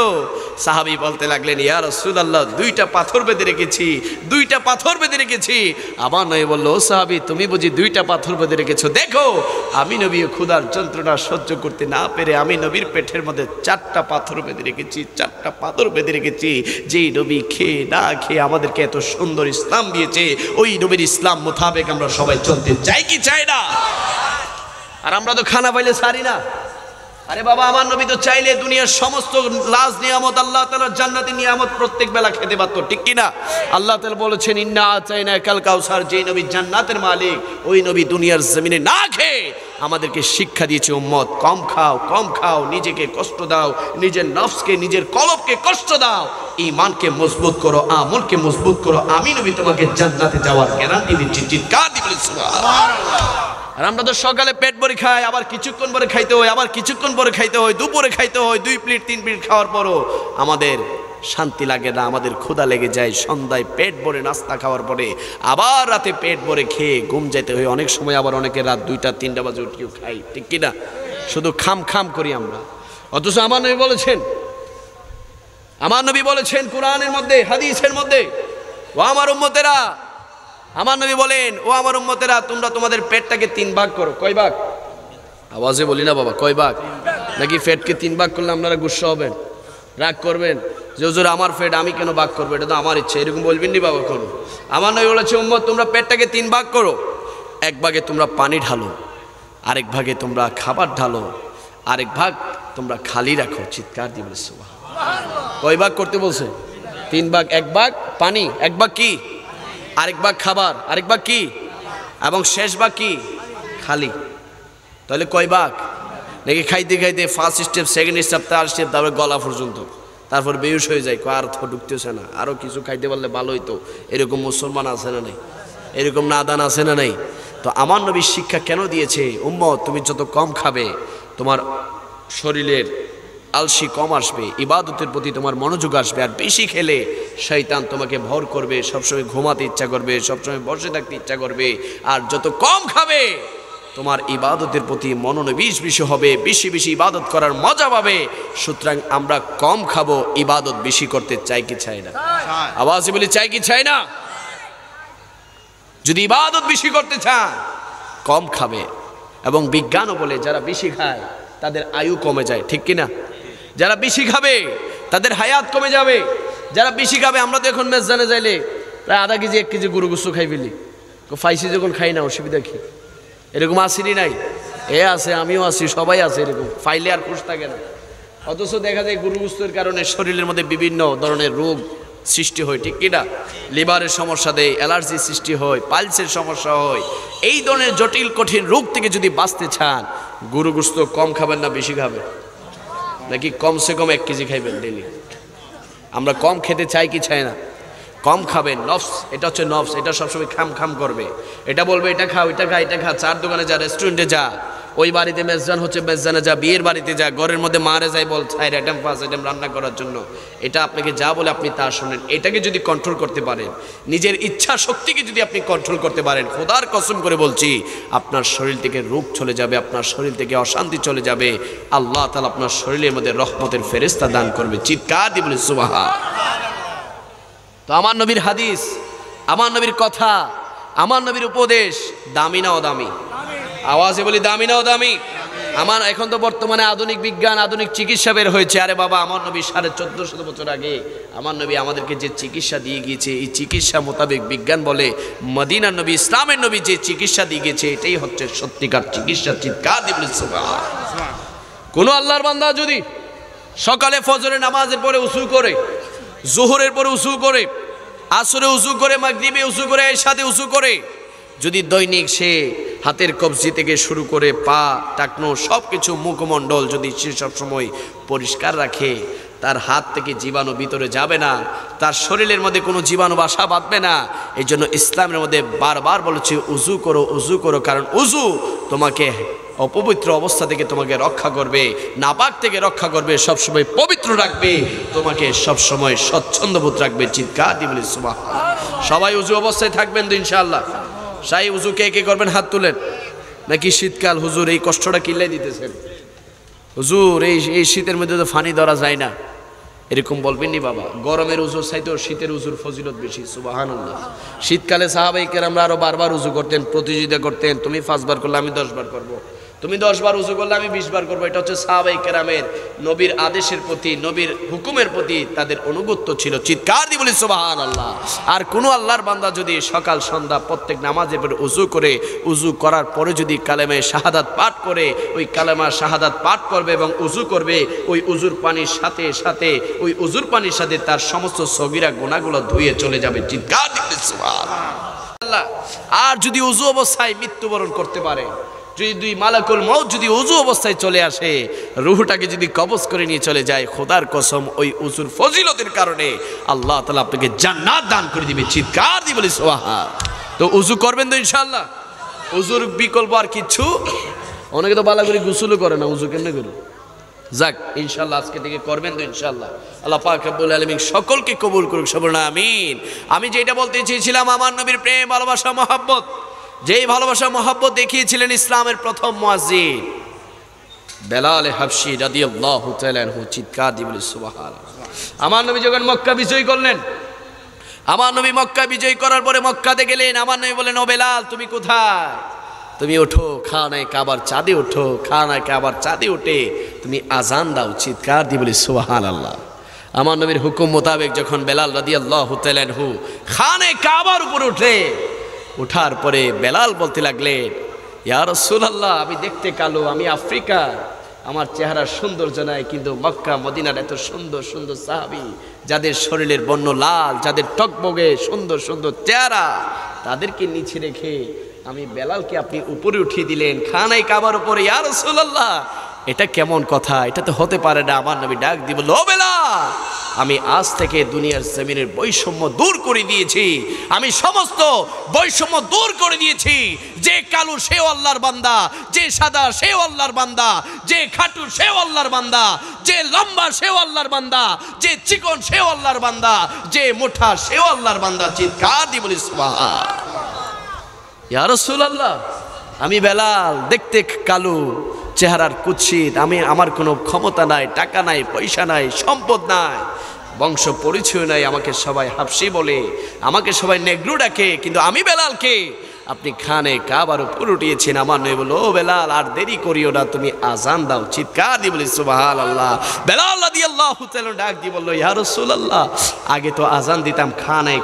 সাহাবী বলতে লাগলেন, ইয়া রাসূলুল্লাহ, 2টা পাথর বেঁধে রেখেছি, 2টা পাথর বেঁধে রেখেছি। আমার নবী বলল, ও সাহাবী, তুমি বুঝি 2টা পাথর বেঁধে রেখেছো? দেখো, আমি নবী ক্ষুধার যন্ত্রণা সহ্য করতে না পেরে আমি নবীর পেটের মধ্যে 4টা পাথর বেঁধে রেখেছি, 4টা পাথর বেঁধে রেখেছি। যেই নবী খেয়ে না খেয়ে আমাদেরকে এত সুন্দর ইসলাম দিয়েছে, ওই নবীর ইসলাম মোতাবেক আমরা সবাই চলতে চাই কি চাই না? আর আমরা তো খানা পাইলে ছাড়ি না। আরে বাবা, আমার নবী তো চাইলে দুনিয়ার সমস্ত লাজ নিয়ামত, আল্লাহ তাআলার জান্নাতি নিয়ামত প্রত্যেক বেলা খেতে পারতো, ঠিক কি না? আল্লাহ তাআলা বলেছেন, ইন্না আতাইনাকাল কাউসার। যেই নবী জান্নাতের মালিক, ওই নবী দুনিয়ার জমিনে না খেয়ে আমাদেরকে শিক্ষা দিয়েছে, উম্মত, কম খাও, কম খাও, নিজেকে কষ্ট দাও, নিজের নফসকে, নিজের কলবকে কষ্ট দাও, ঈমানকে মজবুত করো, আমলকে মজবুত করো, আমি নবী তোমাকে জান্নাতে যাওয়ার গ্যারান্টি দিচ্ছি। চিৎকার দিয়ে বলি সুবহানাল্লাহ। আর আমরা তো সকালে পেট ভরে খাই, আবার কিছুক্ষণ পরে খাইতে হয়, আবার কিছুক্ষণ পরে খাইতে হয়, দুপুরে খাইতে হয়, 2 প্লেট 3 প্লেট খাওয়ার পরও আমাদের শান্তি লাগে না, আমাদের ক্ষুধা লেগে যায়। সন্ধ্যায় পেট ভরে নাস্তা খাওয়ার পরে আবার রাতে পেট ভরে খেয়ে ঘুম যেতে হয়। অনেক সময় আবার অনেকে রাত 2টা 3টা বাজে উঠিও খাই, ঠিক কিনা? শুধু খাম খাম করি আমরা। অথচ আমার নবী বলেছেন কোরআনের মধ্যে, হাদিসের মধ্যে, ও আমার উম্মতেরা, আমার নবী বলেন, ও আমার উম্মতেরা, তোমরা তোমাদের পেটটাকে 3 ভাগ করো। কয় ভাগ? আওয়াজে বলি না বাবা, কয় ভাগ? নাকি পেটকে 3 ভাগ করলে আপনারা গুস্সা হবেন, রাগ করবেন যে হুজুর আমার পেট আমি কেন ভাগ করবো, এটা তো আমার ইচ্ছা, এরকম বলবেন নি বাবা কোনো। আমার নবী বলেছে, উম্মত, তোমরা পেটটাকে 3 ভাগ করো। 1 ভাগে তোমরা পানি ঢালো, আরেক ভাগে তোমরা খাবার ঢালো, আরেক ভাগ তোমরা খালি রাখো। চিৎকার দিয়ে বলে সুবহানাল্লাহ। কয় ভাগ করতে বলছে? 3 ভাগ। 1 ভাগ পানি, 1 ভাগ কি? আরেক ভাগ খাবার, আরেক ভাগ কি? এবং শেষ ভাগ কি? খালি। তাহলে কয় ভাগ? নাকি খাইতে খাইতে 1st step, 2nd step, 3rd step, তারপরে গলা পর্যন্ত? তারপর বেহুশ হয়ে যায়, আর তো ঢুকতেছে না, আরও কিছু খাইতে পারলে ভালোই তো। এরকম মুসলমান আছে না নাই? এরকম নাদান আছে না নাই? তো আমার নবীর শিক্ষা কেন দিয়েছে, উম্মত তুমি যত কম খাবে তোমার শরীরের আলসি কম আসবে, ইবাদতের প্রতি তোমার মনোযোগ আসবে। আর বেশি খেলে শয়তান তোমাকে ভর করবে, সবসময় ঘুমাতে ইচ্ছা করবে, সবসময় বসে থাকতে ইচ্ছা করবে। আর যত কম খাবে তোমার ইবাদতের প্রতি মনোনিবেশ বেশি হবে, বেশি বেশি ইবাদত করার মজা পাবে। সুতরাং আমরা কম খাবো, ইবাদত বেশি করতে চাই কি চাই না? আওয়াজে বলি চাই কি চাই না? যদি ইবাদত বেশি করতে চান কম খাবে। এবং বিজ্ঞানও বলে যারা বেশি খায় তাদের আয়ু কমে যায়, ঠিক কিনা? যারা বেশি খাবে তাদের হায়াত কমে যাবে। যারা বেশি খাবে, আমরা তো এখন মেজদানে যাইলে প্রায় আধা কেজি 1 কেজি গরু গোস্ত খাই ফেলি, ফাইসি যখন খাই না অসুবিধা কি? এরকম আসেনি নাই? এ আছে, আমিও আছি, সবাই আছে এরকম, ফাইলে আর খুশ থাকে না। অথচ দেখা যায় গরু গোস্তের কারণে শরীরের মধ্যে বিভিন্ন ধরনের রোগ সৃষ্টি হয়, ঠিক কিনা? লিভারের সমস্যা দেয়, অ্যালার্জি সৃষ্টি হয়, পাইলসের সমস্যা হয়। এই ধরনের জটিল কঠিন রোগ থেকে যদি বাঁচতে চান, গরু গোস্ত কম খাবেন না বেশি খাবেন? নাকি কমসে কম 1 কেজি খাইবেন ডেলি? আমরা কম খেতে চাই কি চাই না? কম খাবেন। নফস, এটা হচ্ছে নফস, এটা সবসময় খাম খাম করবে, এটা বলবে এটা খা, ওইটা খা, এটা খা। চার দোকানে যা, রেস্টুরেন্টে যা, ওই বাড়িতে মেজদান হচ্ছে মেজদানে যা, বিয়ের বাড়িতে যা, ঘরের মধ্যে মারে যাই বল 4 আইটেম 5 আইটেম রান্না করার জন্য। এটা আপনাকে যা বলে আপনি তা শোনেন। এটাকে যদি কন্ট্রোল করতে পারেন, নিজের ইচ্ছা শক্তিকে যদি আপনি কন্ট্রোল করতে পারেন, খোদার কসম করে বলছি আপনার শরীর থেকে রোগ চলে যাবে, আপনার শরীর থেকে অশান্তি চলে যাবে। আল্লাহ তাআলা আপনার শরীরের মধ্যে রহমতের ফেরেশতা দান করবে। চিৎকার দিয়ে বলি সুবহান। তো আমার নবীর হাদিস, আমার নবীর কথা, আমার নবীর উপদেশ দামি না অদামি? আওয়াজে বলি দামি না অদামি? আমার এখন তো বর্তমানে আধুনিক বিজ্ঞান, আধুনিক চিকিৎসা বের হয়েছে। আরে বাবা, আমার নবী 1450 বছর আগে আমার নবী আমাদেরকে যে চিকিৎসা দিয়ে গিয়েছে, এই চিকিৎসা মোতাবেক বিজ্ঞান বলে মদিনার নবী, ইসলামের নবী যে চিকিৎসা দিয়ে গিয়েছে, এটাই হচ্ছে সত্যিকার চিকিৎসা। চিৎকার দিয়ে বলি সুবহান। কোন আল্লাহর বান্দা যদি সকালে ফজরের নামাজের পরে উযু করে, জোহরের পরে উযু করে, আসরে উযু করে, মাগরিবে উযু করে, এশাতে উযু করে, যদি দৈনিক সে হাতের কবজি থেকে শুরু করে পা, টাকনো সব কিছু, মুখমণ্ডল যদি সে সবসময় পরিষ্কার রাখে, তার হাত থেকে জীবাণু ভিতরে যাবে না, তার শরীরের মধ্যে কোনো জীবাণু বাসা বাঁধবে না। এই জন্য ইসলামের মধ্যে বারবার বলেছে উযু করো, উযু করো। কারণ উযু তোমাকে অপবিত্র অবস্থা থেকে তোমাকে রক্ষা করবে, নাপাক থেকে রক্ষা করবে, সবসময় পবিত্র রাখবে, তোমাকে সবসময় স্বচ্ছন্দবোধ রাখবে। চিৎকার দিয়ে বলি সুবহান। সবাই উযু অবস্থায় থাকবেন তো ইনশাআল্লাহ? সাই উযু কে কে করবেন হাত তুলেন। নাকি শীতকাল হুজুর এই কষ্টটা কিল্লাই দিতেছেন? হুজুর এই শীতের মধ্যে তো ফানি ধরা যায় না, এরকম বলবেননি বাবা। গরমের উজুর চাইতেও শীতের উজুর ফজিলত বেশি। সুবহানাল্লাহ। শীতকালে সাহাবায়ে কেরামরা আরো বারবার উজু করতেন, প্রতিযোগিতা করতেন। তুমি 5 বার করলে আমি 10 বার করব, তুমি 10 বার উজু করলে আমি 20 বার করবো। এটা হচ্ছে সাহাবায়ে কেরামের নবীর আদেশের প্রতি, নবীর হুকুমের প্রতি তাদের অনুগত্য ছিল। চিৎকার দিয়ে বলি সুবহানাল্লাহ। আর কোনো আল্লাহর বান্দা যদি সকাল সন্ধ্যা প্রত্যেক নামাজের পরে উজু করে, উজু করার পরে যদি কালেমা শাহাদাত পাঠ করে, ওই কালেমা শাহাদাত পাঠ করবে এবং উজু করবে, ওই উজুর পানির সাথে সাথে, ওই উজুর পানির সাথে তার সমস্ত সগীরা গুনাহগুলো ধুয়ে চলে যাবে। চিৎকার দিয়ে বলি সুবহানাল্লাহ। আর যদি উজু অবস্থায় মৃত্যুবরণ করতে পারে, যদি 2 মালাকুল মউত যদি উজু অবস্থায় চলে আসে, রূহটাকে যদি কবজ করে নিয়ে চলে যায়, খোদার কসম ওই উজুর ফজিলতের কারণে আল্লাহ তাআলা আপনাকে জান্নাত দান করে দিবে। চিৎকার দিয়ে বলি সুবহান। তো উজু করবেন তো ইনশাআল্লাহ? উজুর বিকল্প আর কিচ্ছু? অনেকে তো বালা করে গোসলও করে না, উজু কেমনে করবে? যাক, ইনশাআল্লাহ আজকে থেকে করবেন তো ইনশাআল্লাহ। আল্লাহ পাক রব্বুল আলামিন সকলকে কবুল করুক। সবর আমিন। আমি যেটা বলতে চেয়েছিলাম, আমার নবীর প্রেম, ভালোবাসা, মহব্বত, যেই ভালোবাসা মহব্বত দেখিয়েছিলেন ইসলামের প্রথম মুয়াজ্জিন বেলাল হাবশী রাদিয়াল্লাহু তাআলা আনহু। চিৎকার দিয়ে বলি সুবহানাল্লাহ। আমার নবী যখন মক্কা বিজয় করলেন, আমার নবী মক্কা বিজয় করার পরে মক্কাতে গেলেন, আমার নবী বলেন, ও বেলাল তুমি কোথায়? তুমি ওঠো, খানায়ে কাবার চাঁদে ওঠো, খানায়ে কাবার চাঁদে উঠে তুমি আজান দাও। চিৎকার দিয়ে বলি সুবহানাল্লাহ। আমার নবীর হুকুম মোতাবেক যখন বেলাল রাদিয়াল্লাহু তাআলা আনহু খানায়ে কাবার উপরে উঠে, উঠার পরে বেলাল বলতে লাগলেন, ইয়া রাসূলুল্লাহ, আমি দেখতে কালো, আমি আফ্রিকা, আমার চেহারা সৌন্দর্য নাই, কিন্তু মক্কা মদিনার এত সুন্দর সুন্দর সাহাবী, যাদের শরীরের বর্ণ লাল, যাদের টকবগে সুন্দর সুন্দর চেহারা, তাদেরকে নিচে রেখে আমি বেলালকে আপনি উপরে উঠিয়ে দিলেন খানায়ে কাবার উপরে। ইয়া রাসূলুল্লাহ, এটা কেমন কথা? এটা তো হতে পারে না। আমার নবী ডাক দিয়ে বলল, ও বেলাল, আমি আজ থেকে দুনিয়ার জমিনের বৈষম্য দূর করে দিয়েছি, আমি সমস্ত বৈষম্য দূর করে দিয়েছি। যে কালো সেও আল্লাহর বান্দা, যে সাদা সেও আল্লাহর বান্দা, যে খাটু সেও আল্লাহর বান্দা, যে লম্বা সেও আল্লাহর বান্দা, যে চিকন সেও আল্লাহর বান্দা, যে মোটা সেও আল্লাহর বান্দা। চিৎকার দিয়ে বলি সুবহানাল্লাহ। ইয়া রাসূলুল্লাহ, আমি বেলাল দেখতে কালো, চেহারার কুৎসিত, আমার কোনো ক্ষমতা নাই, টাকা নাই, পয়সা নাই, সম্পদ নাই, বংশ পরিচয় নাই, আমাকে সবাই হাফসি বলে, আমাকে সবাই নেগ্রো ডাকে, কিন্তু আমি বেলালকে আপনি খানে কাবার উপর উঠিয়েছেন। আমার নবী বলল, ও বেলাল আর দেরি করিও না, তুমি আজান দাও। চিৎকার দিয়ে বলি সুবহানাল্লাহ। বেলাল রাদিয়াল্লাহু তাআলা ডাক দিয়ে বলল, ইয়া রাসূলুল্লাহ, আগে তো আজান দিতাম খানে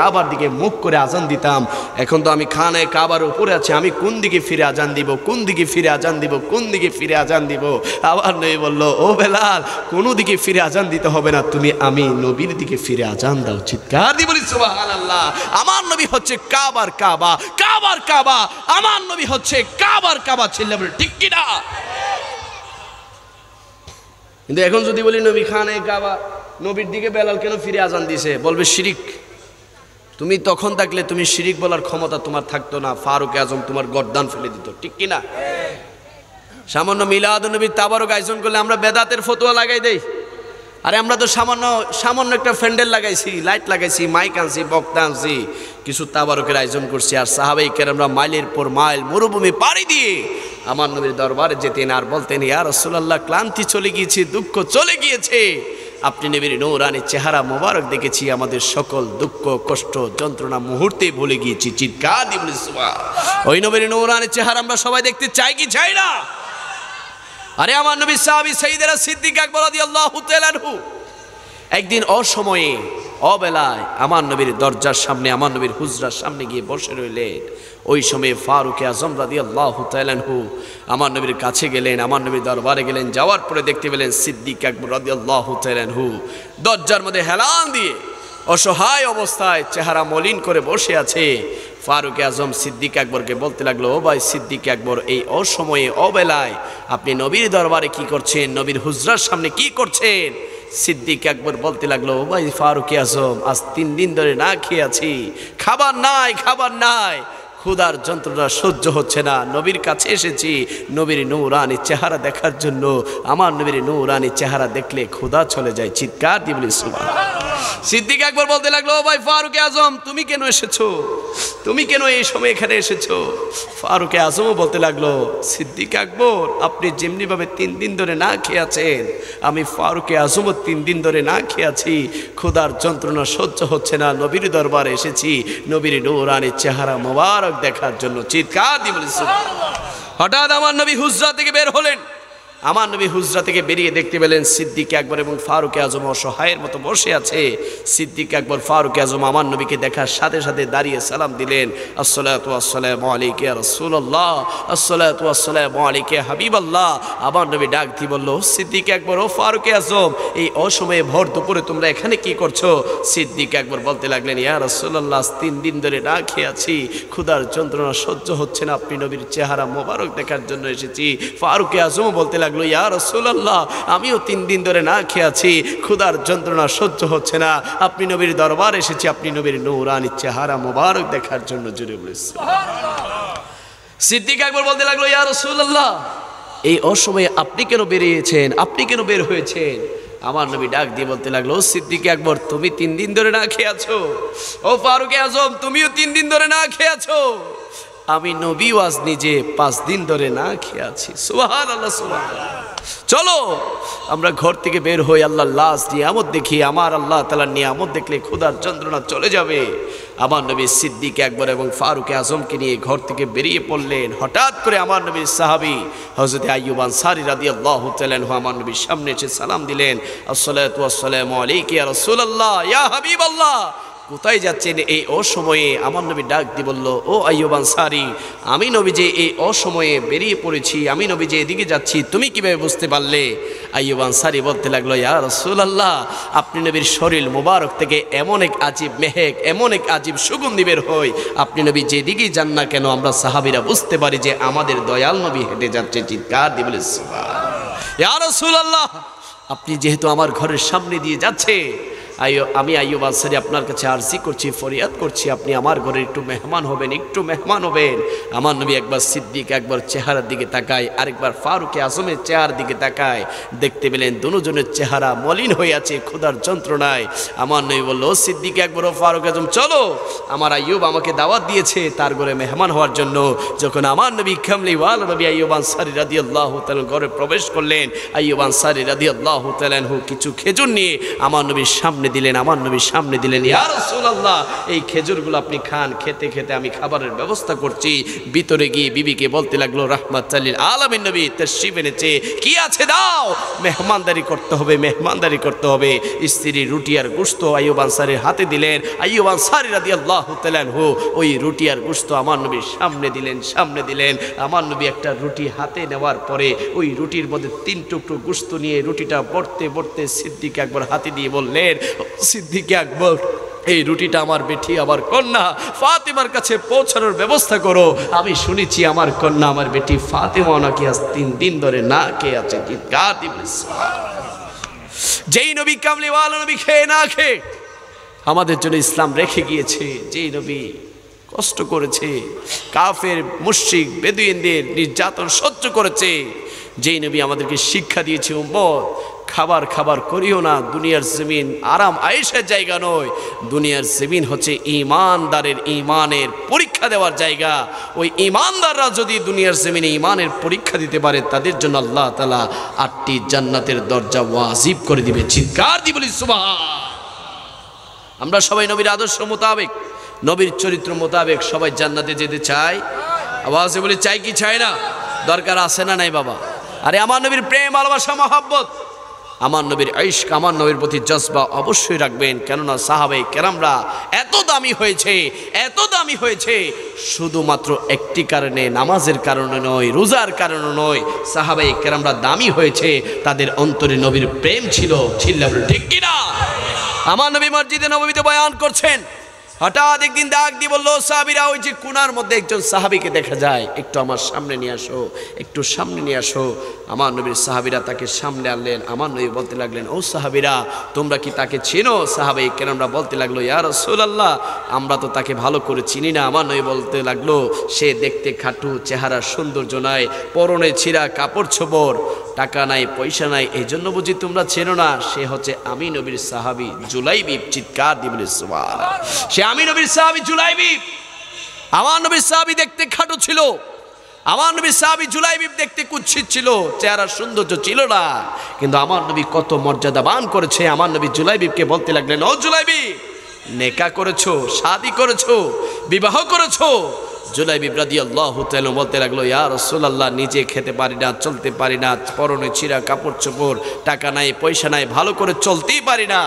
কাবার দিকে মুখ করে আজান দিতাম, এখন তো আমি খানে কাবার উপরে আছি, আমি কোন দিকে ফিরে আজান দিব, কোন দিকে ফিরে আজান দিব, কোন দিকে ফিরে আজান দিব? আবার নবী বলল, ও বেলাল, কোনো দিকে ফিরে আজান দিতে হবে না, তুমি আমি নবীর দিকে ফিরে আজান দাও। চিৎকার দিয়ে বলি সুবহানাল্লাহ। আমার নবী হচ্ছে কাবার কাবা, কাবার কাবা, আমার নবী হচ্ছে কাবার কাবা। ছেলে বলে ঠিক কিনা? কিন্তু এখন যদি বলি নবী খানে কাবা, নবীর দিকে বেলাল কেন ফিরে আজান দিছে, বলবে শিরিক। তুমি তখন থাকলে তুমি শিরিক বলার ক্ষমতা তোমার থাকতো না, ফারুক আজম তোমার গর্দান ফেলে দিত, ঠিক কিনা? সামান্য মিলাদ নবীর তাবারক আয়োজন করলে আমরা বেদাতের ফতোয়া লাগাই দেই। আরে আমরা তো সামান্য একটা ফ্যান্ডেল লাগাইছি, লাইট লাগাইছি, মাইক আনছি, বক্তা আনছি, কিছু তাবারকের আয়োজন করছি, আর সাহাবায়ে কেরামরা মাইলের পর মাইল মরুভূমি পাড়ি দিয়ে আমার নবীর দরবারে যেতেন আর বলতেন, ইয়া রাসূলুল্লাহ, ক্লান্তি চলে গিয়েছে, দুঃখ চলে গিয়েছে, আপনি নবীর নূরানি চেহারা মোবারক দেখেছি, আমাদের সকল দুঃখ কষ্ট যন্ত্রণা মুহূর্তে ভুলে গিয়েছি। চিৎকার দিয়ে বলি সুবহানাল্লাহ। ওই নবীর নূরানি চেহারা আমরা সবাই দেখতে চাই কি চাই না? আরে আমার নবী সাহাবী সাইয়েদনা সিদ্দিক আকবর রাদিয়াল্লাহু তাআলা আনহু একদিন অসময়ে অবেলায় আমার নবীর দরজার সামনে, আমার নবীর হুজরার সামনে গিয়ে বসে রইলেন। ওই সময়ে ফারুক আজম রাদিয়াল্লাহু তাআলা আনহু আমার নবীর কাছে গেলেন, আমার নবীর দরবারে গেলেন। যাওয়ার পরে দেখতে পেলেন সিদ্দিক আকবর রাদিয়াল্লাহু তাআলা আনহু দরজার মধ্যে হেলান দিয়ে অসহায় অবস্থায় চেহারা মলিন করে বসে আছে। ফারুক আজম সিদ্দিক আকবরকে বলতে লাগলো, ও ভাই সিদ্দিক আকবর, এই অসময়ে অবেলায় আপনি নবীর দরবারে কি করছেন, নবীর হুজরার সামনে কি করছেন? সিদ্দিক আকবর বলতে লাগলো, ও ভাই ফারুক আজম, আজ 3 দিন ধরে না খেয়ে আছি, খাবার নাই, ক্ষুধার যন্ত্রণা সহ্য হচ্ছে না, নবীর কাছে এসেছি নবীর নূরানি চেহারা দেখার জন্য। আমার নবীর নূরানি চেহারা দেখলে ক্ষুধা চলে যায়। চিৎকার দিয়ে বলি সুবহানাল্লাহ। সিদ্দিক আকবর বলতে লাগলো, ও ভাই ফারুক আজম, তুমি কেন এসেছো, তুমি কেন এই সময় এখানে এসেছো? ফারুক আজমও বলতে লাগলো, সিদ্দিক আকবর, আপনি যেমনি ভাবে 3 দিন ধরে না খেয়ে আছেন, আমি ফারুক আজমও 3 দিন ধরে না খেয়ে আছি, ক্ষুধার যন্ত্রণা সহ্য হচ্ছে না, নবীর দরবারে এসেছি নবীর নূরানি চেহারা মোবারক দেখার জন্য। চিৎকার দিয়ে বলি সুবহানাল্লাহ। হঠাৎ আমার নবী হুজরা থেকে বের হলেন। আমার নবী হুজরা থেকে বেরিয়ে দেখতে পেলেন সিদ্দিক আকবর এবং ফারুক আজম অসহায়ের মতো বসে আছে। সিদ্দিক আকবর ফারুক আজম আমার নবীকে দেখার সাথে সাথে দাঁড়িয়ে সালাম দিলেন, আসসালাতু ওয়াসসালামু আলাইকা ইয়া রাসূলুল্লাহ, আসসালাতু ওয়াসসালামু আলাইকা ইয়া হাবিবাল্লাহ। আমার নবী ডাক দিয়ে বলল, সিদ্দিক আকবর, ও ফারুক আজম, এই অসময়ে ভর দুপুরে তোমরা এখানে কি করছো? সিদ্দিক আকবর বলতে লাগলেন, ইয়া রাসূলুল্লাহ, 3 দিন ধরে না খেয়ে আছি, ক্ষুধার যন্ত্রণা সহ্য হচ্ছে না, আপনি নবীর চেহারা মোবারক দেখার জন্য এসেছি। ফারুক আজম বলতে লাগলো, ইয়া রাসূলুল্লাহ, আমিও 3 দিন ধরে না খেয়ে আছি, ক্ষুধার যন্ত্রণা সহ্য হচ্ছে না, আপনি নবীর দরবার এসেছি আপনি নবীর নূরানি চেহারা মোবারক দেখার জন্য। জোরে বলি সুবহানাল্লাহ। সিদ্দিক আকবর বলতে লাগলো, ইয়া রাসূলুল্লাহ, এই অসময়ে আপনি কেন বেরিয়েছেন, আপনি কেন বের হয়েছেন? আমার নবী ডাক দিয়ে বলতে লাগলো, সিদ্দিক আকবর, তুমি 3 দিন ধরে না খেয়ে আছো, ও ফারুক আজম, তুমিও 3 দিন ধরে না খেয়ে আছো, আমি নবী ওয়াজ নিজে 5 দিন ধরে না খেয়ে আছি। সুবহানাল্লাহ, সুবহানাল্লাহ। চলো আমরা ঘর থেকে বের হই, আল্লাহর লাস্ট নিয়ামত দেখি, আমার আল্লাহ তাআলার নিয়ামত দেখলে ক্ষুধার যন্ত্রণা চলে যাবে। আমার নবী সিদ্দিক আকবর এবং ফারুক আজমকে নিয়ে ঘর থেকে বেরিয়ে পড়লেন। হঠাৎ করে আমার নবীর সাহাবী হযরত আইয়ুব আনসারী রাদিয়াল্লাহু তাআলা আনহু আমার নবীর সামনে এসে সালাম দিলেন, আসসালাতু ওয়াসসালামু আলাইকা ইয়া রাসূলুল্লাহ, ইয়া হাবিবাল্লাহ, কোথায় যাচ্ছেন এই অসময়ে? আমার নবী ডাক দিয়ে বলল, ও আইয়ুব আনসারী, আমি নবী যে এই অসময়ে বেরিয়ে পড়েছি, আমি নবী যে এদিকে যাচ্ছি, তুমি কিভাবে বুঝতে পারলে? আইয়ুব আনসারী বলতে লাগলো, ইয়া রাসূলুল্লাহ, আপনি নবীর শরীর মোবারক থেকে এমন এক আজীব মেহেক, এমন এক আজীব সুগন্ধি বের হয়, আপনি নবী যেদিকেই যান না কেন আমরা সাহাবীরা বুঝতে পারি যে আমাদের দয়াল নবী হেঁটে যাচ্ছে। চিৎকার দিয়ে বলে সুবহানাল্লাহ। ইয়া রাসূলুল্লাহ, আপনি যেহেতু আমার ঘরের সামনে দিয়ে যাচ্ছে, আমি আইয়ুব আনসারী আপনার কাছে আরজি করছি, ফরিয়াদ করছি, আপনি আমার ঘরে একটু মেহমান হবেন, একটু মেহমান হবেন। আমার নবী একবার সিদ্দিক একবার চেহারার দিকে তাকায়, আরেকবার ফারুকে আজমের চেহারার দিকে তাকায়, দেখতে পেলেন দুজনের চেহারা মলিন হয়ে আছে ক্ষুধার যন্ত্রণায়। আমার নবী বলল, সিদ্দিক একবার ও ফারুক আজম চলো, আমার আইয়ুব আমাকে দাওয়াত দিয়েছে তার ঘরে মেহমান হওয়ার জন্য। যখন আমার নবী কামলিওয়ালা নবী আইয়ুব আনসারী রাদিয়াল্লাহু তাআলা ঘরে প্রবেশ করলেন, আইয়ুব আনসারী রাদিয়াল্লাহু তাআলা কিছু খেজুর নিয়ে আমার নবীর সামনে দিলেন। আমার নবীর সামনে দিলেন, ইয়া রাসূলুল্লাহ এই খেজুরগুলো আপনি খান। খেতে খেতে আমি খাবারের ব্যবস্থা করছি। ভিতরে গিয়ে বিবিকে বলতে লাগলো, রাহমাতুল লিল আলামিন নবী তাশরিফ এনেছে, কি আছে দাও। মেহমানদারি করতে হবে, মেহমানদারি করতে হবে। স্ত্রী রুটি আর গোশত আইয়ুব আনসারীর হাতে দিলেন। আইয়ুব আনসারী রাদিয়াল্লাহু তাআলা ওই রুটি আর গোশত আমার নবীর সামনে দিলেন, সামনে দিলেন। আমার নবী একটা রুটি হাতে নেওয়ার পরে ওই রুটির মধ্যে 3 টুকরো গোশত নিয়ে রুটিটা বড়তে বড়তে সিদ্দিক আকবর হাতে দিয়ে বললেন, সিদ্দিক আকবর এই রুটিটা আমার বেটি, আমার কন্যা ফাতেমার কাছে পৌঁছানোর ব্যবস্থা করো। আমি শুনেছি আমার কন্যা, আমার বেটি ফাতেমা নাকি আজ 3 দিন ধরে না খেয়ে আছে। যেই নবী কামলিওয়ালা নবী খেয়ে না খেয়ে আমাদের জন্য ইসলাম রেখে গিয়েছে, যেই নবী কষ্ট করেছে, কাফের মুশরিক বেদুইনদের নির্যাতন সহ্য করেছে, যেই নবী আমাদেরকে শিক্ষা দিয়েছে, উম্মত খাবার খাবার করিও না, দুনিয়ার জমিন আরাম আয়েশের জায়গা নয়। দুনিয়ার জমিন হচ্ছে ঈমানদারের ঈমানের পরীক্ষা দেওয়ার জায়গা। ওই ঈমানদাররা যদি দুনিয়ার জমিনে ঈমানের পরীক্ষা দিতে পারে, তাদের জন্য আল্লাহ তাআলা 8টি জান্নাতের দরজা ওয়াজিব করে দিবে। চিৎকার দিয়ে বলি সুবহান। আমরা সবাই নবীর আদর্শ মোতাবেক, নবীর চরিত্র মোতাবেক সবাই জান্নাতে যেতে চাই। আওয়াজে বলি চাই কি চাই না? দরকার আছে না নাই বাবা? আরে আমার নবীর প্রেম ভালোবাসা মহব্বত, আমার নবীর ইশক, আমার নবীর প্রতি জজবা অবশ্যই রাখবেন। কেননা সাহাবায়ে কেরামরা এত দামি হয়েছে, এত দামি হয়েছে শুধুমাত্র একটি কারণে, নামাজের কারণে নয়, রোজার কারণে নয়। সাহাবায়ে কেরামরা দামি হয়েছে, তাদের অন্তরে নবীর প্রেম ছিল। ঠিক কিনা? আমার নবী মসজিদে নববীতে বয়ান করছেন, হঠাৎ একদিন ডাক দিয়ে বললো, সাহাবীরা ওই যে কোনার মধ্যে একজন সাহাবীকে দেখা যায়, একটু আমার সামনে নিয়ে আসো, একটু সামনে নিয়ে আসো। আমার নবীর সাহাবীরা তাকে সামনে আনলেন। আমার নবী বলতে লাগলেন, ও সাহাবীরা তোমরা কি তাকে চেনো? সাহাবায়ে কেরামরা বলতে লাগলো, ইয়া রাসূলুল্লাহ আমরা তো তাকে ভালো করে চিনি না। আমার নবী বলতে লাগলো, সে দেখতে খাটু, চেহারা সৌন্দর্য নাই, পরনে ছিঁড়া কাপড় ছোপড়, টাকা নাই পয়সা নাই, এই জন্য বুঝি তোমরা চেনো না? সে হচ্ছে আমি নবীর সাহাবী জুলাইবিব। চিৎকার দিয়ে বলি সুবহানাল্লাহ। সে আমি নবীর সাহাবী জুলাইবিব। আমার নবীর সাহাবী দেখতে খাটো ছিল, আমার নবীর সাহাবী জুলাইবিব দেখতে কুৎসিত ছিল, চেহারা সৌন্দর্য ছিল না, কিন্তু আমার নবী কত মর্যাদাবান করেছে। আমার নবী জুলাইবিবকে বলতে লাগলেন, ও জুলাইবিব নেকা করেছো, শাদী করেছো, বিবাহ করেছো? জুলাইবিব রাদিয়াল্লাহু তাআলা বলতে লাগলো, ইয়া রাসূলুল্লাহ নিজে খেতে পারি না, চলতে পারি না, পরনে ছিঁড়া কাপড় চোপড়, টাকা নাই পয়সা নাই, ভালো করে চলতেই পারি না,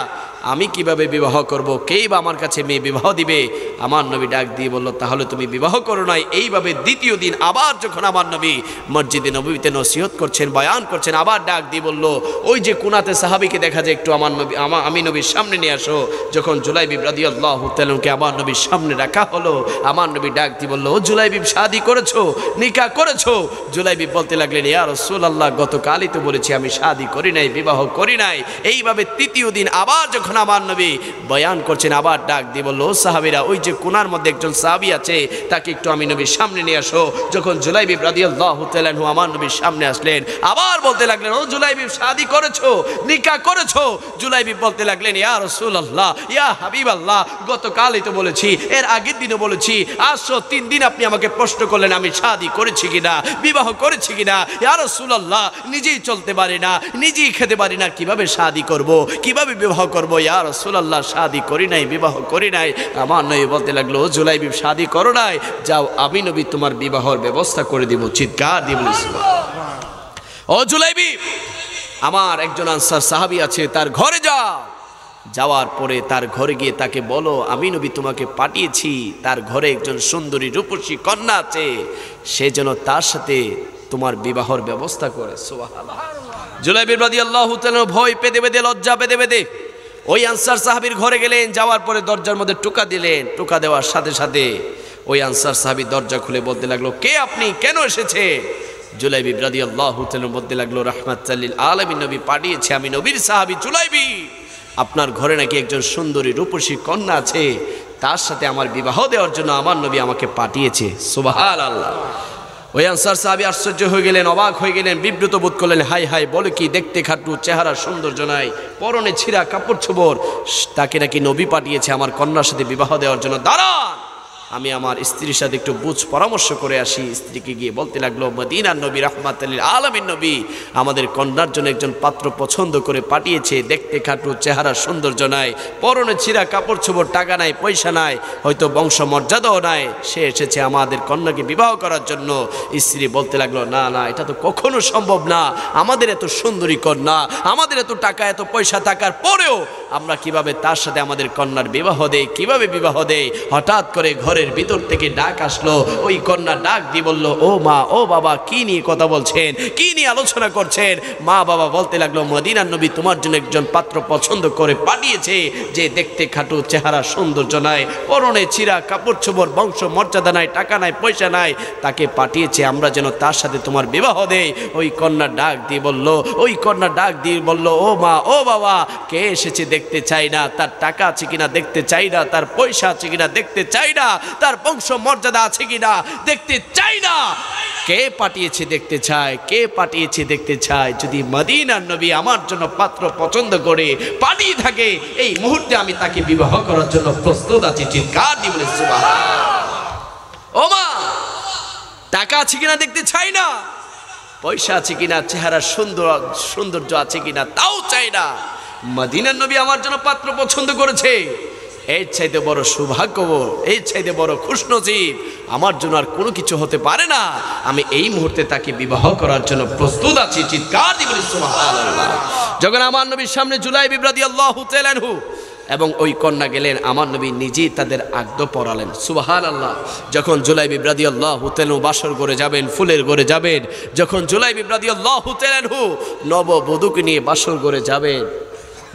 আমি কিভাবে বিবাহ করব? কেই বা আমার কাছে মেয়ে বিবাহ দিবে? আমার নবী ডাক দিয়ে বলল, তাহলে তুমি বিবাহ করো নাই। এইভাবে দ্বিতীয় দিন আবার যখন আমার নবী মসজিদে নববীতে নসিহত করছেন, বয়ান করছেন, আবার ডাক দিয়ে বলল, ওই যে কোনাতে সাহাবীকে দেখা যায়, একটু আমার নবী আমি নবীর সামনে নিয়ে আসো। যখন জুলাইবিব রাদিয়াল্লাহু তাআলাকে আমার নবীর সামনে রাখা হলো, আমার নবী ডাক দিয়ে বলল, ও জুলাইবিব শাদী করেছো, নিকাহ করেছো? জুলাইবিব বলতে লাগলেন, ইয়া রাসূলুল্লাহ গতকালই তো বলেছি আমি শাদী করি নাই, বিবাহ করি নাই। এইভাবে তৃতীয় দিন আবার যখন আমার নবী বয়ান করছেন, আবার ডাক দিয়ে বলল, ও সাহাবীরা ওই যে কোনার মধ্যে একজন সাহাবী আছে, তাকে একটু আমি নবীর সামনে নিয়ে আসো। যখন জুলাইবিব রাদিয়াল্লাহু তাআলা আমার নবীর সামনে আসলেন, আবার বলতে লাগলেন, ও জুলাইবিব শাদী করেছো, নিকাহ করেছো? জুলাইবিব বলতে লাগলেন, ইয়া রাসূলুল্লাহ, ইয়া হাবিবাল্লাহ গতকালই তো বলেছি, এর আগের দিনও বলেছি, আজও 3 দিন আপনি আমাকে প্রশ্ন করলেন আমি শাদী করেছি কিনা, বিবাহ করেছি কিনা। ইয়া রাসূলুল্লাহ নিজেই চলতে পারি না, নিজেই খেতে পারি না, কিভাবে শাদী করব, কিভাবে বিবাহ করব? ইয়া রাসূলুল্লাহ শাদী করি নাই, বিবাহ করি নাই। আমার নবী বলতে লাগলো, ও জুলাইবিব শাদী করো নাই, যাও আমি নবী তোমার বিবাহের ব্যবস্থা করে দিব। চিৎকার দিয়ে বলি সুবহানাল্লাহ। ও জুলাইবিব আমার একজন আনসার সাহাবী আছে, তার ঘরে যাও। যাওয়ার পরে তার ঘরে গিয়ে তাকে বলো, আমি নবী তোমাকে পাঠিয়েছি, তার ঘরে একজন সুন্দরী রূপসী কন্যা আছে, সে যেন তার সাথে তোমার বিবাহের ব্যবস্থা করে। সুবহানাল্লাহ। জুলাইবিব রাদিয়াল্লাহু তাআলা ভয় পেতে পেতে, লজ্জা পেতে পেতে ওই আনসার সাহাবীর ঘরে গেলেন। যাওয়ার পরে দরজার মধ্যে টোকা দিলেন। টোকা দেওয়ার সাথে সাথে ওই আনসার সাহাবী দরজা খুলে বলতে লাগলো, কে আপনি, কেন এসেছে? জুলাইবিব রাদিয়াল্লাহু তাআলার মধ্যে লাগলো রাহমাতাল লিল আলামিন নবী পাঠিয়েছে, আমি নবীর সাহাবী জুলাইবিব, আপনার ঘরে নাকি একজন সুন্দরী রূপসী কন্যা আছে, তার সাথে আমার বিবাহ দেওয়ার জন্য আমার নবী আমাকে পাঠিয়েছে। সুবহানাল্লাহ। ওই আনসার সাহাবী আশ্চর্য হয়ে গেলেন, অবাক হয়ে গেলেন, বিব্রত বোধ করলেন, হাই হাই বলে কি, দেখতে খাটু, চেহারা সৌন্দর্য নাই, পরনে ছিঁড়া কাপড় ছোবড়, তাকে নাকি নবী পাঠিয়েছে আমার কন্যার সাথে বিবাহ দেওয়ার জন্য। দাঁড়ান, আমি আমার স্ত্রীর সাথে একটু বুঝ পরামর্শ করে আসি। স্ত্রীকে গিয়ে বলতে লাগলো, মদিনার নবী রাহমাতুল লিল আলামিন নবী আমাদের কন্যার জন্য একজন পাত্র পছন্দ করে পাঠিয়েছে, দেখতে খাটু, চেহারা সৌন্দর্য নাই, পরনে ছিঁড়া কাপড় ছোবড়, টাকা নাই, পয়সা নাই, হয়তো বংশ মর্যাদাও নাই, সে এসেছে আমাদের কন্যাকে বিবাহ করার জন্য। স্ত্রী বলতে লাগলো, না না, এটা তো কখনো সম্ভব না, আমাদের এত সুন্দরী কন্যা, আমাদের এত টাকা এত পয়সা থাকার পরেও আমরা কিভাবে তার সাথে আমাদের কন্যার বিবাহ দেই, কিভাবে বিবাহ দেই। হঠাৎ করে ঘরের ভিতর থেকে ডাক আসলো, ওই কন্যা ডাক দিয়ে বলল, ও মা, ও বাবা, কি নিয়ে কথা বলছেন, কি নিয়ে আলোচনা করছেন? মা বাবা বলতে লাগলো, মদিনার নবী তোমার জন্য একজন পাত্র পছন্দ করে পাঠিয়েছে, যে দেখতে খাটু, চেহারা সৌন্দর্য নাই, পরনে ছিঁড়া কাপড় ছোবড়, বংশ মর্যাদা নাই, টাকা নাই, পয়সা নাই, তাকে পাঠিয়েছে আমরা যেন তার সাথে তোমার বিবাহ দেই। ওই কন্যা ডাক দিয়ে বলল, ওই কন্যা ডাক দিয়ে বলল, ও মা, ও বাবা, কে এসেছে দেখতে চাই না, তার টাকা আছে কিনা দেখতে চাই না, তার পয়সা আছে কিনা দেখতে চাই না, তার বংশ মর্যাদা আছে কিনা দেখতে চাই না, কে পাঠিয়েছে দেখতে চায়, কে পাঠিয়েছে দেখতে চায়। যদি মদিনার নবী আমার জন্য পাত্র পছন্দ করে পাঠিয়ে থাকে, এই মুহূর্তে আমি তাকে বিবাহ করার জন্য প্রস্তুত আছি। চিৎকার দিয়ে বলে সুবহানাল্লাহ। ও মা, টাকা আছে কিনা দেখতে চাই না, পয়সা আছে কিনা, চেহারা সৌন্দর্য আছে কিনা তাও চাই না, মদিনার নবী আমার জন্য পাত্র পছন্দ করেছে, এর চাইতে বড় সৌভাগ্য, এর চাইতে বড় খুশনসিব আমার জন্য আর কোনো কিছু হতে পারে না। আমি এই মুহূর্তে তাকে বিবাহ করার জন্য প্রস্তুত আছি। চিৎকার দিয়ে বলি সুবহানাল্লাহ। যখন আমার নবীর সামনে জুলাইবিব রাদিয়াল্লাহু তাআলা আনহু এবং ওই কন্যা গেলেন, আমার নবী নিজেই তাদের আগদ পরালেন। সুবহানাল্লাহ। যখন জুলাইবিব রাদিয়াল্লাহু তাআলা বাসর ঘরে যাবেন, ফুলের ঘরে যাবেন, যখন জুলাইবিব রাদিয়াল্লাহু তাআলা আনহু নববধূকে নিয়ে বাসর ঘরে যাবেন,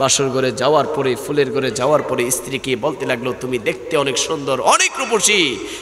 বাসর ঘরে যাওয়ার পরে, ফুলের ঘরে যাওয়ার পরে স্ত্রীকে বলতে লাগলো, তুমি দেখতে অনেক সুন্দর, অনেক রূপসী,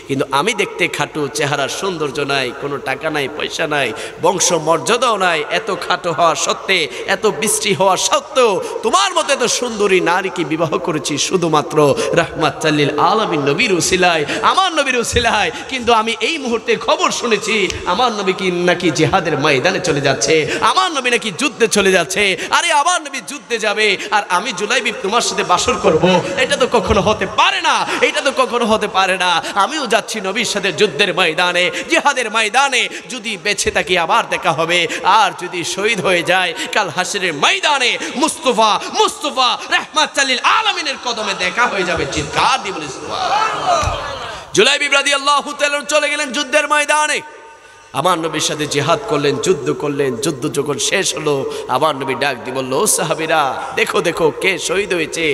কিন্তু আমি দেখতে খাটো, চেহারার সৌন্দর্য নাই, কোনো টাকা নাই, পয়সা নাই, বংশ মর্যাদাও নাই, এত খাটো হওয়া সত্ত্বে, এত বৃষ্টি হওয়া সত্ত্বেও তোমার মতো এত সুন্দরী নারীকে বিবাহ করেছি শুধুমাত্র রাহমাতাল লিল আলামিন নবীর উসিলায়, আমার নবীর উসিলায়। কিন্তু আমি এই মুহূর্তে খবর শুনেছি আমার নবী কি নাকি জিহাদের ময়দানে চলে যাচ্ছে, আমার নবী নাকি যুদ্ধে চলে যাচ্ছে। আরে আমার নবী যুদ্ধে যাবে আর আমি জুলাইবিব তোমার সাথে বাসর করব, এটা তো কখনো হতে পারে না, এটা তো কখনো হতে পারে না। আমিও যাচ্ছি নবীর সাথে যুদ্ধের ময়দানে, জিহাদের ময়দানে, যদি বেঁচে থাকি আবার দেখা হবে, আর যদি শহীদ হয়ে যায় কাল হাসরের ময়দানে মুস্তাফা মুস্তাফা রাহমাতাল লিল আলামিনের কদমে দেখা হয়ে যাবে। চিৎকার দিয়ে বলি সুবহানাল্লাহ। জুলাইবিব রাদিয়াল্লাহু তাআলা চলে গেলেন যুদ্ধের ময়দানে, আমার নবীর সাথে জিহাদ করলেন, যুদ্ধ করলেন। যুদ্ধ যখন শেষ হলো, আমার নবী ডাক দিয়ে বলল, ও সাহাবীরা, দেখো দেখো কে শহীদ হয়েছে,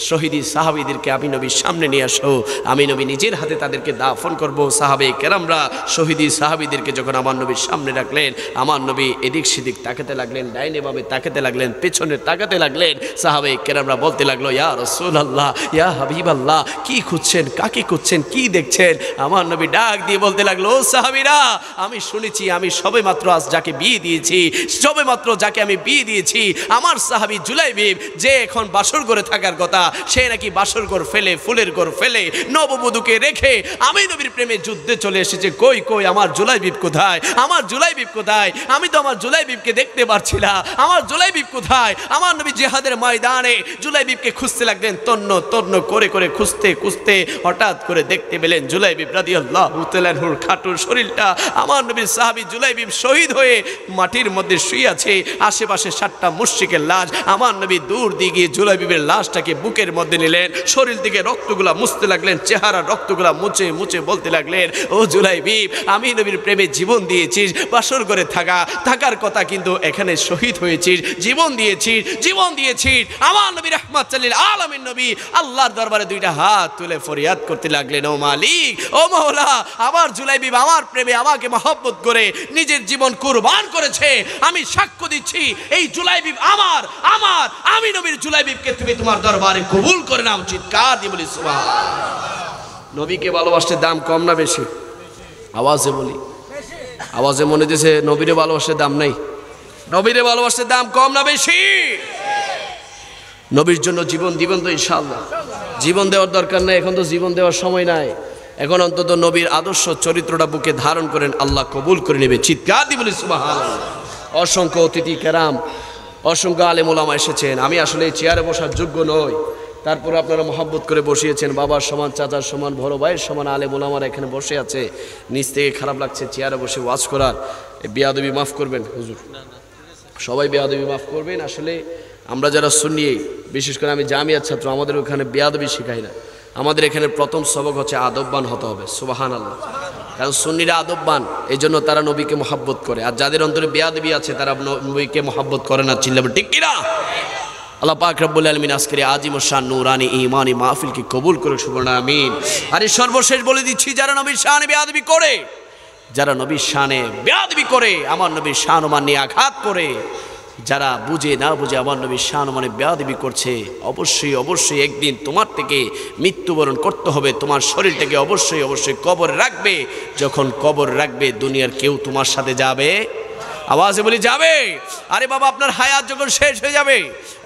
শহীদি সাহাবীদেরকে আমি নবীর সামনে নিয়ে আসো, আমি নবী নিজের হাতে তাদেরকে দাফন করব। সাহাবে কেরামরা শহীদি সাহাবীদেরকে যখন আমার নবীর সামনে রাখলেন, আমার নবী এদিক সেদিক তাকাতে লাগলেন, ডাইনে বামে তাকাতে লাগলেন, পেছনে তাকাতে লাগলেন। সাহাবে কেরামরা বলতে লাগলো, ইয়া রাসূলুল্লাহ, ইয়া হাবিবাল্লাহ, কি খুঁজছেন, কাকে খুঁজছেন, কি দেখছেন? আমার নবী ডাক দিয়ে বলতে লাগলো, ও সাহাবীরা, আমি শুনেছি, আমি সবে মাত্র আজ যাকে বিয়ে দিয়েছি, সবে মাত্র যাকে আমি বিয়ে দিয়েছি, আমার সাহাবী জুলাইবিব, যে এখন বাসর ঘরে থাকার কথা, সে নাকি বাসর ঘর ফেলে, ফুলের ঘর ফেলে, নববধূকে রেখে আমি নবীর প্রেমে যুদ্ধে চলে এসেছে। কই কই আমার জুলাইবিব কোথায়, আমার জুলাইবিব কোথায়? আমি তো আমার জুলাইবিবকে দেখতে পারছি না, আমার জুলাইবিব কোথায়? আমার নবী জিহাদের ময়দানে জুলাইবিবকে খুঁজতে লাগলেন, তন্ন তন্ন করে করে খুঁজতে খুঁজতে হঠাৎ করে দেখতে পেলেন জুলাইবিব রাদিয়াল্লাহু তাআলা আনহুর খাটুর শরীরটা, আমার নবীর সাহাবী জুলাইবিব শহীদ হয়ে মাটির মধ্যে শুয়ে আছে, আশেপাশে 7টা মুশরিকের লাশ। আমার নবী দূর দিয়ে গিয়ে জুলাইবিবের লাশটাকে বুকের মধ্যে নিলেন, শরীর থেকে রক্তগুলা মুছতে লাগলেন, চেহারা রক্তগুলা মুছে মুছে বলতে লাগলেন, ও জুলাইবিব, আমি নবীর প্রেমে জীবন দিয়েছিস, বাসর করে থাকার কথা, কিন্তু এখানে শহীদ হয়েছিস, জীবন দিয়েছিস, জীবন দিয়েছিস। আমার নবী রাহমাতাল লিল আলামিন নবী আল্লাহর দরবারে 2টা হাত তুলে ফরিয়াদ করতে লাগলেন, ও মালিক, ও মাওলা, আমার জুলাইবিব আমার প্রেমে আমাকে মহব্বত করে নিজের জীবন কুরবান করেছে। আমি সাক্ষ্য দিচ্ছি, এই জুলাইবিব আমার, আমি নবীর জুলাইবিবকে তুমি তোমার দরবারে কবুল করে নাও। চিৎকার দিয়ে বলি সুবহানাল্লাহ। নবীকে ভালোবাসতে দাম কম না বেশি? আওয়াজে বলি, আওয়াজে মনে দিছে নবীরে ভালোবাসার দাম নাই। নবীরে ভালোবাসার দাম কম না বেশি? নবীর জন্য জীবন দিবেন তো ইনশাআল্লাহ? জীবন দেওয়ার দরকার নাই, এখন তো জীবন দেওয়ার সময় নাই। এখন অন্তত নবীর আদর্শ চরিত্রটা বুকে ধারণ করেন, আল্লাহ কবুল করে নেবে। চিৎকার দিয়ে বলি সুবহানাল্লাহ। অসংখ্য অতিথি কেরাম, অসংখ্য আলেম ওলামা এসেছেন। আমি আসলে এই চেয়ারে বসার যোগ্য নই, তারপরে আপনারা মহব্বত করে বসিয়েছেন। বাবার সমান, চাচার সমান, বড় ভাইয়ের সমান আলেম ওলামারা এখানে বসে আছে। নিচ থেকে খারাপ লাগছে চেয়ারে বসে ওয়াজ করার। বেয়াদবি মাফ করবেন হুজুর, সবাই বেয়াদবি মাফ করবেন। আসলে আমরা যারা সুন্নি, বিশেষ করে আমি জামিয়ার ছাত্র, আমাদের ওখানে বেয়াদবি শেখাই না। আমাদের এখানে প্রথম সবক হচ্ছে আদববান হতে হবে। সুবহানাল্লাহ। কারণ সুন্নিরা আদববান, এই জন্য তারা নবীকে মহব্বত করে। আর যাদের অন্তরে বেয়াদবি আছে তারা নবীকে মহব্বত করে না। চিল্লাবে ঠিক কিনা? আল্লাহ পাক রব্বুল আলামিন আজকের আজিম শান নূরানি ঈমানি মাহফিলকে কবুল করে সুবহান আমিন। আর সর্বশেষ বলে দিচ্ছি, যারা নবীর শানে বেয়াদবি করে, যারা নবীর শানে বেয়াদবি করে, আমার নবীর শান মান নিয়ে আঘাত করে, যারা বুঝে না বুঝে আমার নবীর শান মানে বেয়াদবি করছে, অবশ্যই অবশ্যই একদিন তোমার থেকে মৃত্যুবরণ করতে হবে। তোমার শরীরটাকে অবশ্যই অবশ্যই কবর রাখবে। যখন কবর রাখবে দুনিয়ার কেউ তোমার সাথে যাবে, আওয়াজে বলি যাবে। আরে বাবা, আপনার হায়াত যখন শেষ হয়ে যাবে,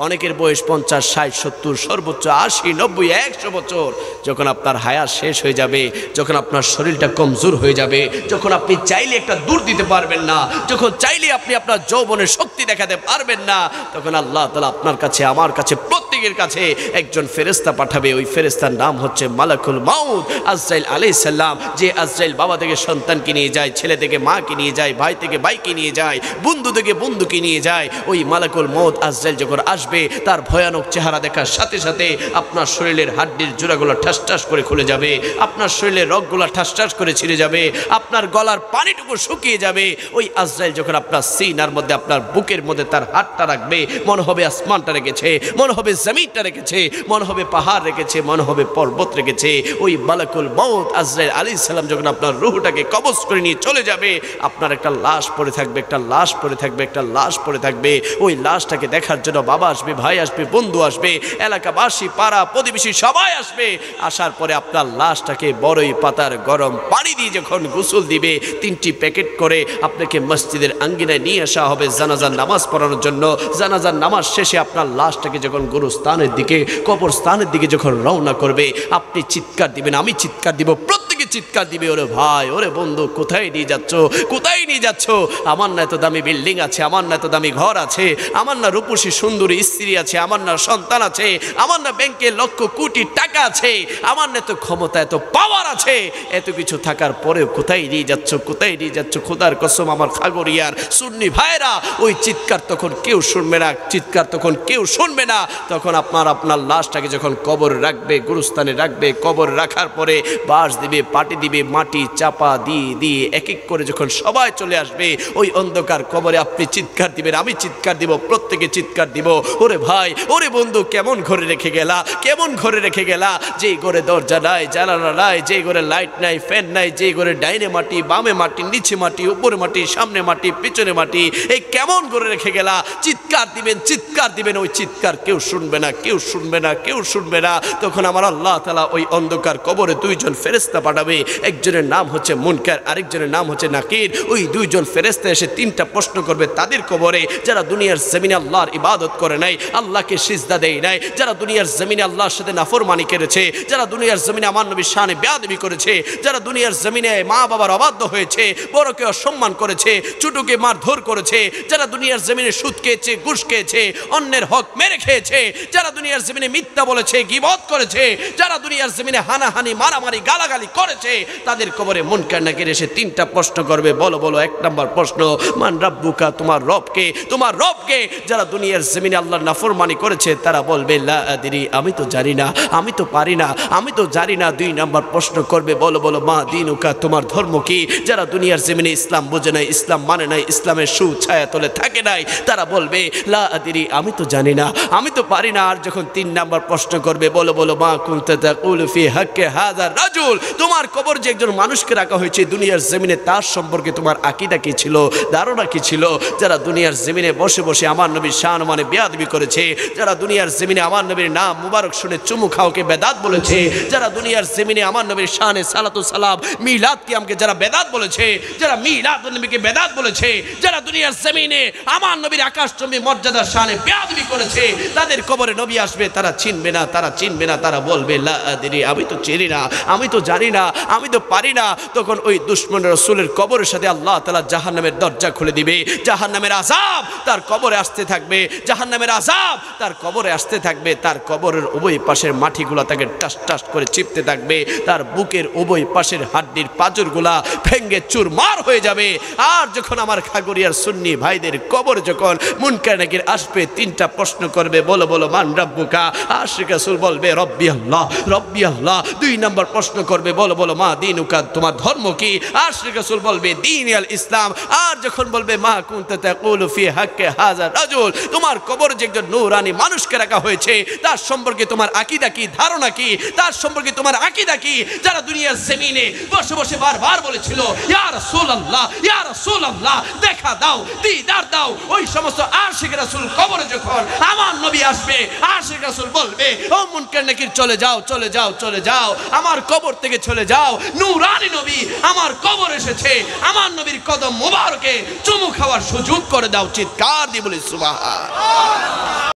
অনেকের বয়স 50, 60, 70, সর্বোচ্চ 80, 90, 100 বছর, যখন আপনার হায়াত শেষ হয়ে যাবে, যখন আপনার শরীরটা কমজোর হয়ে যাবে, যখন আপনি চাইলে একটা দূর দিতে পারবেন না, যখন চাইলে আপনি আপনার যৌবনের শক্তি দেখাতে পারবেন না, তখন আল্লাহ তাআলা আপনার কাছে, আমার কাছে, প্রত্যেকের কাছে একজন ফেরেশতা পাঠাবে। ওই ফেরেশতার নাম হচ্ছে মালাকুল মাউত আজরাইল আলাইহিস সালাম। যে আজরাইল বাবা থেকে সন্তানকে নিয়ে যায়, ছেলে থেকে মাকে নিয়ে যায়, ভাই থেকে ভাইকে নিয়ে যায়, বন্ধু থেকে বন্ধুকে নিয়ে যায়। ওই মালাকুল মউত আজরাইল যখন আসবে, তার ভয়ানক চেহারা দেখার সাথে সাথে আপনার শরীরের হাড্ডির জোড়াগুলো ঠাস ঠাস করে খুলে যাবে, আপনার শরীরের রগগুলো ঠাস ঠাস করে ছিঁড়ে যাবে, আপনার গলার পানিটুকু শুকিয়ে যাবে। ওই আজরাইল যখন আপনার সিনার মধ্যে, আপনার বুকের মধ্যে তার হাতটা রাখবে, মনে হবে আসমানটা রেখেছে, মনে হবে জমিনটা রেখেছে, মনে হবে পাহাড় রেখেছে, মনে হবে পর্বত রেখেছে। ওই মালাকুল মউত আজরাইল আলাইহিস সালাম যখন আপনার রূহটাকে কবজ করে নিয়ে চলে যাবে, আপনার একটা লাশ পড়ে থাকবে, একটা লাশ পড়ে থাকবে, একটা লাশ পড়ে থাকবে। ওই লাশটাকে দেখার জন্য বাবা আসবে, ভাই আসবে, বন্ধু আসবে, এলাকাবাসী, পাড়া প্রতিবেশী সবাই আসবে। আসার পরে আপনার লাশটাকে বড়ই পাতার গরম পানি দিয়ে যখন গোসল দিবে, 3টি প্যাকেট করে আপনাকে মসজিদের আঙ্গিনায় নিয়ে আসা হবে জানাজার নামাজ পড়ানোর জন্য। জানাজার নামাজ শেষে আপনার লাশটাকে যখন গুরুস্থানের দিকে, কবরস্থানের দিকে যখন রওনা করবে, আপনি চিৎকার দিবেন, আমি চিৎকার দিব, প্রত্যেকে চিৎকার দিবে, ওরে ভাই, ওরে বন্ধু, কোথায় নিয়ে যাচ্ছ, কোথায় নিয়ে যাচ্ছ? আমার না এত দামি বিল্ডিং আছে, আমার না এত দামি ঘর আছে, আমার না রূপসী সুন্দরী স্ত্রী আছে, আমার না সন্তান আছে, আমার না ব্যাংকে লক্ষ কোটি টাকা আছে, আমার না এত ক্ষমতা, এত পাওয়ার আছে, এত কিছু থাকার পরেও কোথায় নিয়ে যাচ্ছ, কোথায় নিয়ে যাচ্ছ? খোদার কসম আমার খাগড়িয়ার সুন্নি ভাইরা, ওই চিৎকার তখন কেউ শুনবে না, চিৎকার তখন কেউ শুনবে না। তখন আপনার লাশটাকে যখন কবর রাখবে, গুরুস্থানে রাখবে, কবর রাখার পরে বাঁশ দিবে, পাটি দিবে, মাটি চাপা দিয়ে দিয়ে এক এক করে যখন সবাই চলে আসবে, ওই অন্ধকার কবরে আপনি চিৎকার দিবেন, আমি চিৎকার দিব, প্রত্যেকে চিৎকার দিব, ওরে ভাই, ওরে বন্ধু, কেমন ঘরে রেখে গেলা, কেমন ঘরে রেখে গেলা? যেই ঘরে দরজা নাই, জানালা নাই, যেই ঘরে লাইট নাই, ফ্যান নাই, যেই ঘরে ডাইনে মাটি, বামে মাটি, নিচে মাটি, উপরে মাটি, সামনে মাটি, পিছনে মাটি, এই কেমন ঘরে রেখে গেলা? চিৎকার দিবেন, চিৎকার দিবেন। ওই চিৎকার কেউ শুনবে না, কেউ শুনবে না, কেউ শুনবে না। তখন আমার আল্লাহ তাআলা ওই অন্ধকার কবরে 2জন ফেরেশতা পাঠাবে। একজনের নাম হচ্ছে মুনকার, আরেকজনের নাম হচ্ছে নাকির। ওই 2জন ফেরেশতা এসে 3টা প্রশ্ন করবে তাদের কবরে, যারা দুনিয়ার জমিনে আল্লাহর ইবাদত করে নাই, আল্লাহকে সিজদা দেয় নাই, যারা দুনিয়ার জমিনে আল্লাহর সাথে নাফরমানি করেছে, যারা দুনিয়ার জমিনে আমার নবীর শানে বেয়াদবি করেছে, যারা দুনিয়ার জমিনে মা বাবার অবাধ্য হয়েছে, বড়কে অসম্মান করেছে, ছোটকে মারধর করেছে, যারা দুনিয়ার জমিনে সুদ খেয়েছে, ঘুষ খেয়েছে, অন্যের হক মেরে খেয়েছে, যারা দুনিয়ার জমিনে মিথ্যা বলেছে, গীবত করেছে, যারা দুনিয়ার জমিনে হানাহানি, মারামারি, গালাগালি করেছে, তাদের কবরে মুনকার নাকির এসে 3টা প্রশ্ন করবে। বলো বলো, 1 নম্বর প্রশ্ন, মান রাব্বুকা, তোমার রবকে, তোমার রবকে? যারা দুনিয়ার জমিনে আল্লাহর নাফরমানি করেছে তারা বলবে লা আদরি, আমি তো জানি না, আমি তো পারি না, আমি তো জানি না। 2 নম্বর প্রশ্ন করবে, বলো বলো মা দিনুকা, তোমার ধর্ম কি? যারা দুনিয়ার জমিনে ইসলাম বোঝে নাই, ইসলাম মানে নাই, ইসলামের সুছায়া তলে থাকে নাই, তারা বলবে লা আদরি, আমি তো জানি না, আমি তো পারি না। আর যখন 3 নম্বর প্রশ্ন করবে, বলো বলো মা কুনতা তাকুলু ফি হাক্কি হাযা রাজুল, তোমার কবর যে একজন মানুষকে রাখা হয়েছে দুনিয়ার জমিনে, তার সম্পর্কে তোমার আকীদা কি ছিল, ধারণা কি ছিল? যারা দুনিয়ার জমিনে বসে বসে আমার নবীর শান মানে বেয়াদবি করেছে, যারা দুনিয়ার জমিনে আমার নবীর নাম মুবারক শুনে চুমু খাওকে বেদাত বলেছে, যারা দুনিয়ার জমিনে আমার নবীর শানে সালাতু সালাম মিলাদ কিয়ামকে যারা বেদাত বলেছে, যারা মিলাদ নবীকে বেদাত বলেছে, যারা দুনিয়ার জমিনে আমার নবীর আকাশচুম্বী মর্যাদার শানে বেয়াদবি করেছে, তাদের কবরে নবী আসবে, তারা চিনবে না, তারা চিনবে না, তারা বলবে লা আদরি, আমি তো চিনি না, আমি তো জানি না, আমি তো পারি না। তখন ওই দুশমন রাসূলের কবরের সাথে আল্লাহ তাআলা জাহান্নামের দরজা খুলে দিবে, জাহান্নামের আযাব তার কবরে আসতে থাকবে, জাহান্নামের আযাব তার কবরে আসতে থাকবে, তার কবরের উভয় পাশের মাটিগুলা তাকে টাস টাস করে চিপতে থাকবে, তার বুকের উভয় পাশের হাড্ডির পাঁজরগুলা ভেঙ্গে চুরমার হয়ে যাবে। আর যখন আমার খাগড়িয়ার সুন্নি ভাইদের কবর যখন মুনকার নাকির আসবে, তিনটা প্রশ্ন করবে, বলো বলো মান রাব্বুকা, আশিক রাসূল বলবে রব্বি আল্লাহ, রব্বি আল্লাহ। দুই নম্বর প্রশ্ন করবে, বলো বলো মা দীনুকা, তোমার ধর্ম কি? আশিক রাসূল বলবে দীন আল ইসলাম। আর যখন বলবে মা কুনতা তাকুলু ফি হাক্কি হাযা রাজুল, তোমার কবর যে একজন নূরানি মানুষকে রাখা হয়েছে, তার সম্পর্কে তোমার আকীদা কি, ধারণা কি, তার সম্পর্কে তোমার আকীদা কি? যারা দুনিয়ার জমিনে বসে বসে বারবার বলেছিল ইয়া রাসূলুল্লাহ, ইয়া রাসূলুল্লাহ, দেখা দাও, দিদার দাও, ওই সমস্ত আশিক রাসূল কবরে যখন আমার নবী আসবে, আশিক রাসূল বলবে ও মুনকার নাকির চলে যাও, চলে যাও, চলে যাও, আমার কবর থেকে চলে যাও, নূরানি নবী আমার কবর এসেছে, আমার নবীর কদম মোবারকে চুমু খাওয়ার সুযোগ করে দাও। চিৎকার দিয়ে বলি সুবহান।